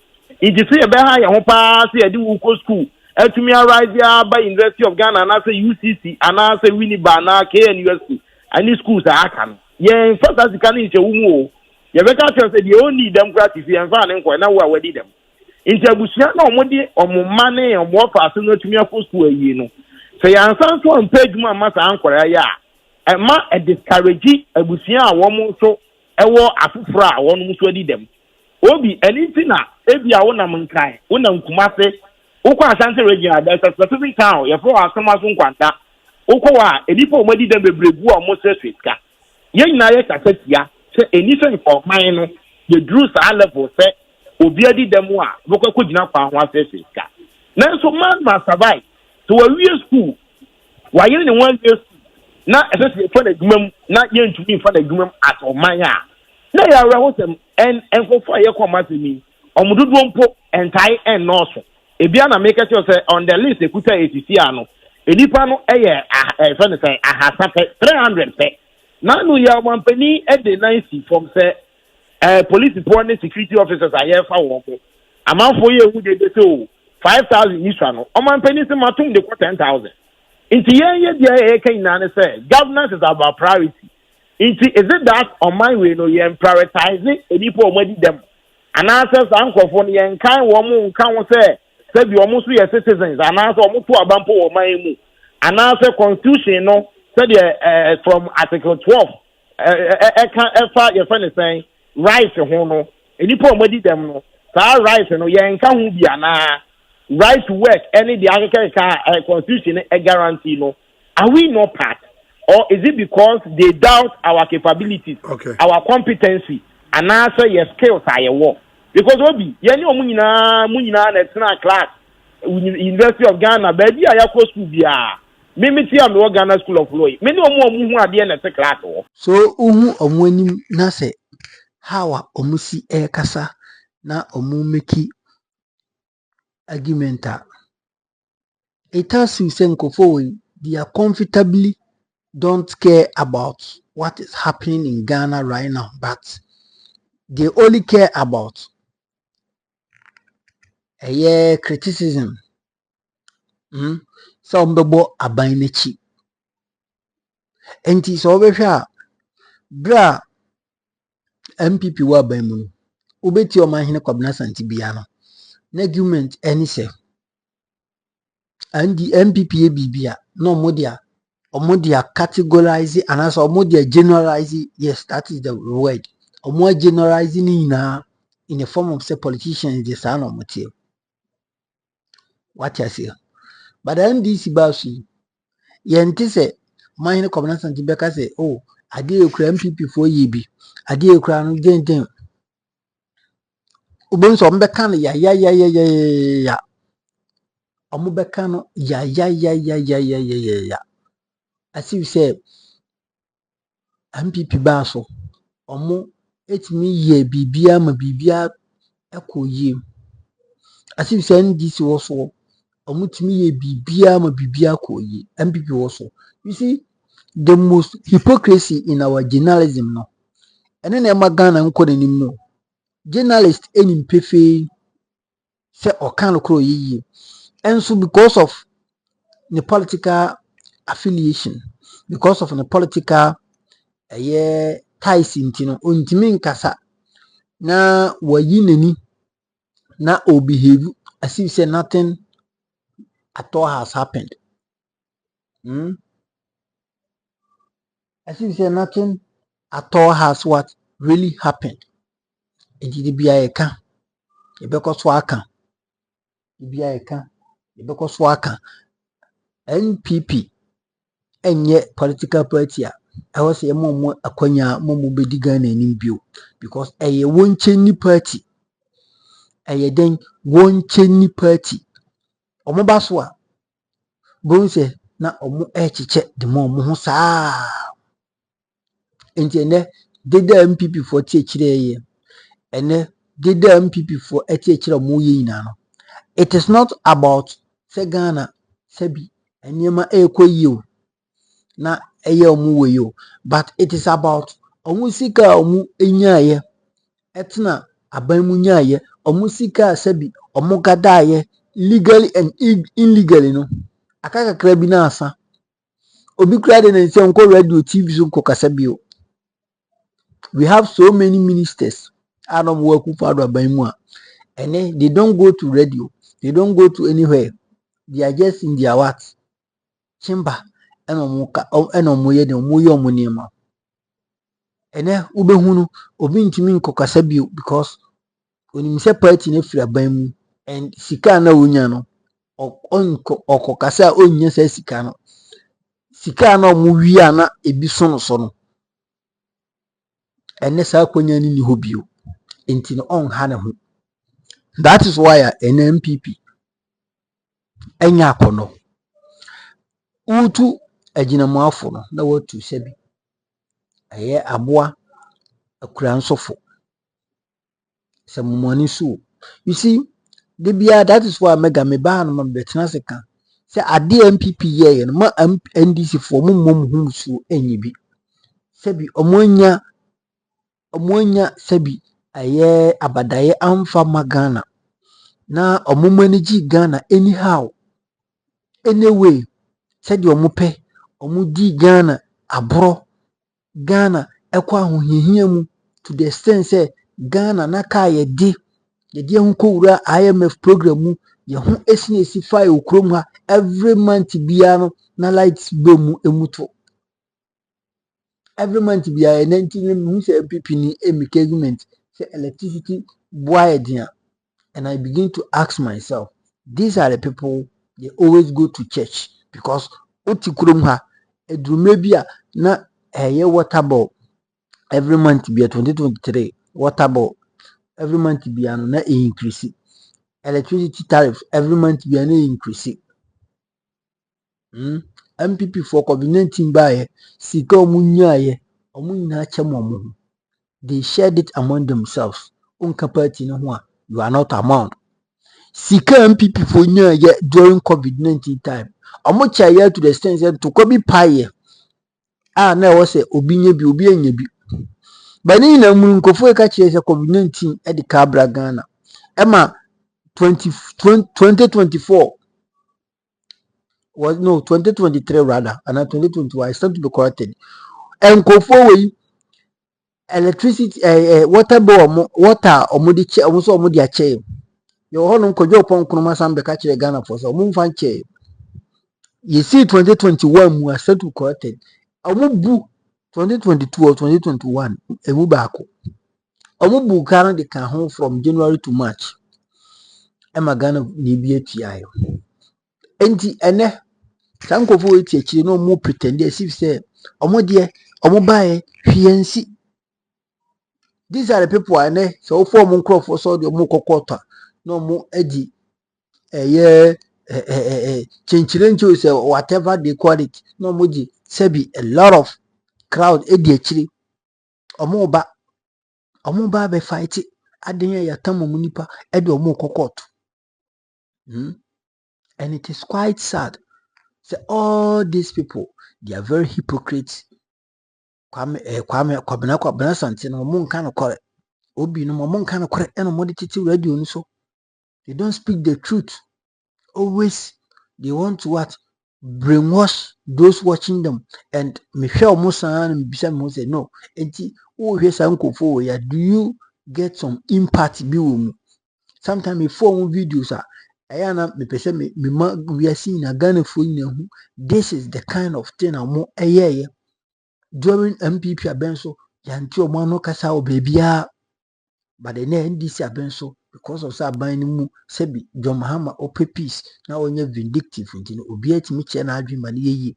idi se ebe ha ye ho pa se edi wuko school etumi arise ya by University of Ghana na se UCC ana se Winneba na KNUST ani schools aka no ye first as kan ni che wumu o you better tell say they only them gratis and fan and na wa wedi them. Into abusia na omodi omumane omofa so no tumi afo school ayi no. Say ansan so on page mu amasa ankwara ya. E ma e discourage abusia a wo so ewo afufura a wonu so adi them. Obi anything na ebi a wona menkai, wona nkumase, ukwa Asante region there's a specific town, you for asoma so nkwanta. Ukwa edipo omodi them bebregu a mo sesika. Ye nyina ye kasatia anything for mine, the Drews are level set, Obiadi Demwa, Boko Kujina for one session. Now, so man must survive to a real school. Why you in 1 year school? Not especially for the gum, not young to me for the gum at Omaya. Now, I want them and for fire commerce me, Omudu won't put and tie and also. Ebiana make sure say on the list ekuta ATC ano. Enipa no friend say Asante 300 say. Now no ya one penny at the 90 from say police important security officers are here for work. A man for you who they say 5,000 each one. A man penny say matung de 10,000. Into ye say governance is about priority. Is it that on my way no you prioritizing enipa omadi them. And answers uncle for the kind woman can say said you almost be citizens and answer almost to a bump or my move. And answer constitution no said from article 12 your friend is saying rights no any poor money them no rights no can be right to work any the agricultural constitution a guarantee no are we not part or is it because they doubt our capabilities our competency and answer your skills are your work because obi yani omunyina na class University of Ghana baby ayako school bia mimiti am no Ghana School of Law many omu ade na class wo so uhu omwanim na se how omusi kasa na omu meki argument it has to say they are comfortably don't care about what is happening in Ghana right now, but they only care about criticism. Some people are buying a cheap. And it's over here. Bra MPP wa by moon. Ubeti Omanhene Kwabena Asante biano. Argument any say. And the MPP BBA no modia. Omodia categorizing and as omodia generalizing. Yes, that is the word. Omo generalizing in the form of say politicians the son of material. What I say. But the NDC Basi, yenti say, Omanhene Kwabena Asante beka say, oh, I did a MPP for yebi. I did a crown again. Ubon so mbeka no ya. Omo beka no ya. As if say, MPP Baso, omo etimi ye bibia ma bibia ekoye. As if say NDC also, omo timi ye bibia ma bibia koye. MPP also. You see, the most hypocrisy in our journalism no. And then Ghana nkodanim no. Journalist enim pefe say okan kro ye. And so because of the political affiliation, because of the political ties intino ontimi nkasa na wayi nani na o behave as if say nothing at all has happened. As if say nothing at all has what really happened. Enti bia eka ebekoswa aka bia eka ebekoswa aka NPP enye political party I was a more akonya momo bedi Ghana nim bio because eye woncheni party eye den woncheni party omo baso a bonse na omo echiche de mo ho saa enti ene deda MPP for tiechire ye ene deda MPP for etiechire mo ye ina no it is not about se Ghana sebi enyema ekoyi na eye omu weyo but it is about omu sika omu enyaye etna abamu nyaye omu sika sabi omu gadaye legally and illegally no akaka krabi na asa obi kra de nse onko radio TV so nko kasabio we have so many ministers anom waku fado abamu a and they don't go to radio, they don't go to anywhere, they are just in their what chamber. Enomoye de omoye omonema ene ubehunu obi ntimi nkokasa bio because onimse party na fira ban mu and sika na onya no okokasa onya sa sika no sika na omo wi ana ebi so no ene sa akonya ni ho bio enti no on ha ne ho. That is why NMPP enya akono utu aginamuafo no na watu sebi aye aboa akura nsofo semumoni so. You see, Debia, that is why mega me ban man betna seka. Say ade MPP ye no ma NDC for mum hum so enyi bi. Sebi omonya sebi aye abadaye amfa magana. Na omumani ji Ghana anyhow. Anyway, said your mupe di Ghana abro Ghana ekwa ahohihia mu to the extent say Ghana na ka ye di hunko wura IMF program mu ye ho esi fire okrom ha every month bia no na lights be mu emuto every month bia 19 mu say MPP ni emike argument say electricity boy dia. And I begin to ask myself, these are the people they always go to church because oti kurom ha edurumebia na water bill every month be 2023 water bill every month be na increase electricity tariff every month be na increase MPP for COVID-19 buy sika omunyaye omunyina chemo they shared it among themselves unka party no ho you are not among sika MPP for nya during COVID-19 time omocha ya to the extent that to kobi paye na wo say obi nya bi obi anya bi bani na mu nkofo ka kire say COVID-19 e de ka bra Ghana ema 2024 was no 2023 rather and 2021 I stand to be corrected nkofo we electricity water bill water omodi che omo omodi ache yo hono nkojo pon kunuma sambe ka kire Ghana for so omo mfa nche you see 2021 mu I stand to be corrected omo bu 2022 or 2021 emu baako omo bu kan de kan ho from January to March ema Ghana ni bi atuayo enti ene sankofo eti akire no mo pretend as if say omo de omo bae hwiensi. These are the people ene so for omo nkrofo so de omo kokota no mo edi chinchirencho say whatever they call it no mo di sebi a lot of crowd edi akire omo ba be fight adenya ya tamu nipa edi omo kokota. And it is quite sad. So all these people, they are very hypocrites. Kwabena Asante no mo nka no kore. Obi no mo nka no kore eno mo de titi radio ni so. They don't speak the truth. Always they want to what? Brainwash those watching them. And me hwe omo san and bisa me say no. Enti wo hwe san kofo ya do you get some impact bi wo mu? Sometimes before videos are ayana me pese me we are seeing a Ghana for hu this is the kind of thing amo during MPP abenso yanti omo no kasa o bebia but the NDC abenso because of say ban mu sebi John Mahama ope peace na onye vindictive nti obi atimi che na adwuma na yeyi.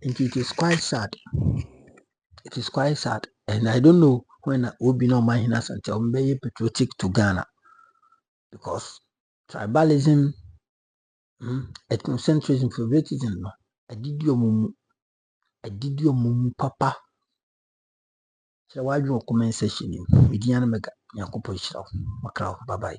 And it is quite sad. It is quite sad. And I don't know when Obi no Omanhene Asante be patriotic to Ghana because tribalism, ethnocentrism, favoritism, no. I did your mumu papa. So why you comment section? Midiana mega yakupo shiraw. Makraw. Bye bye.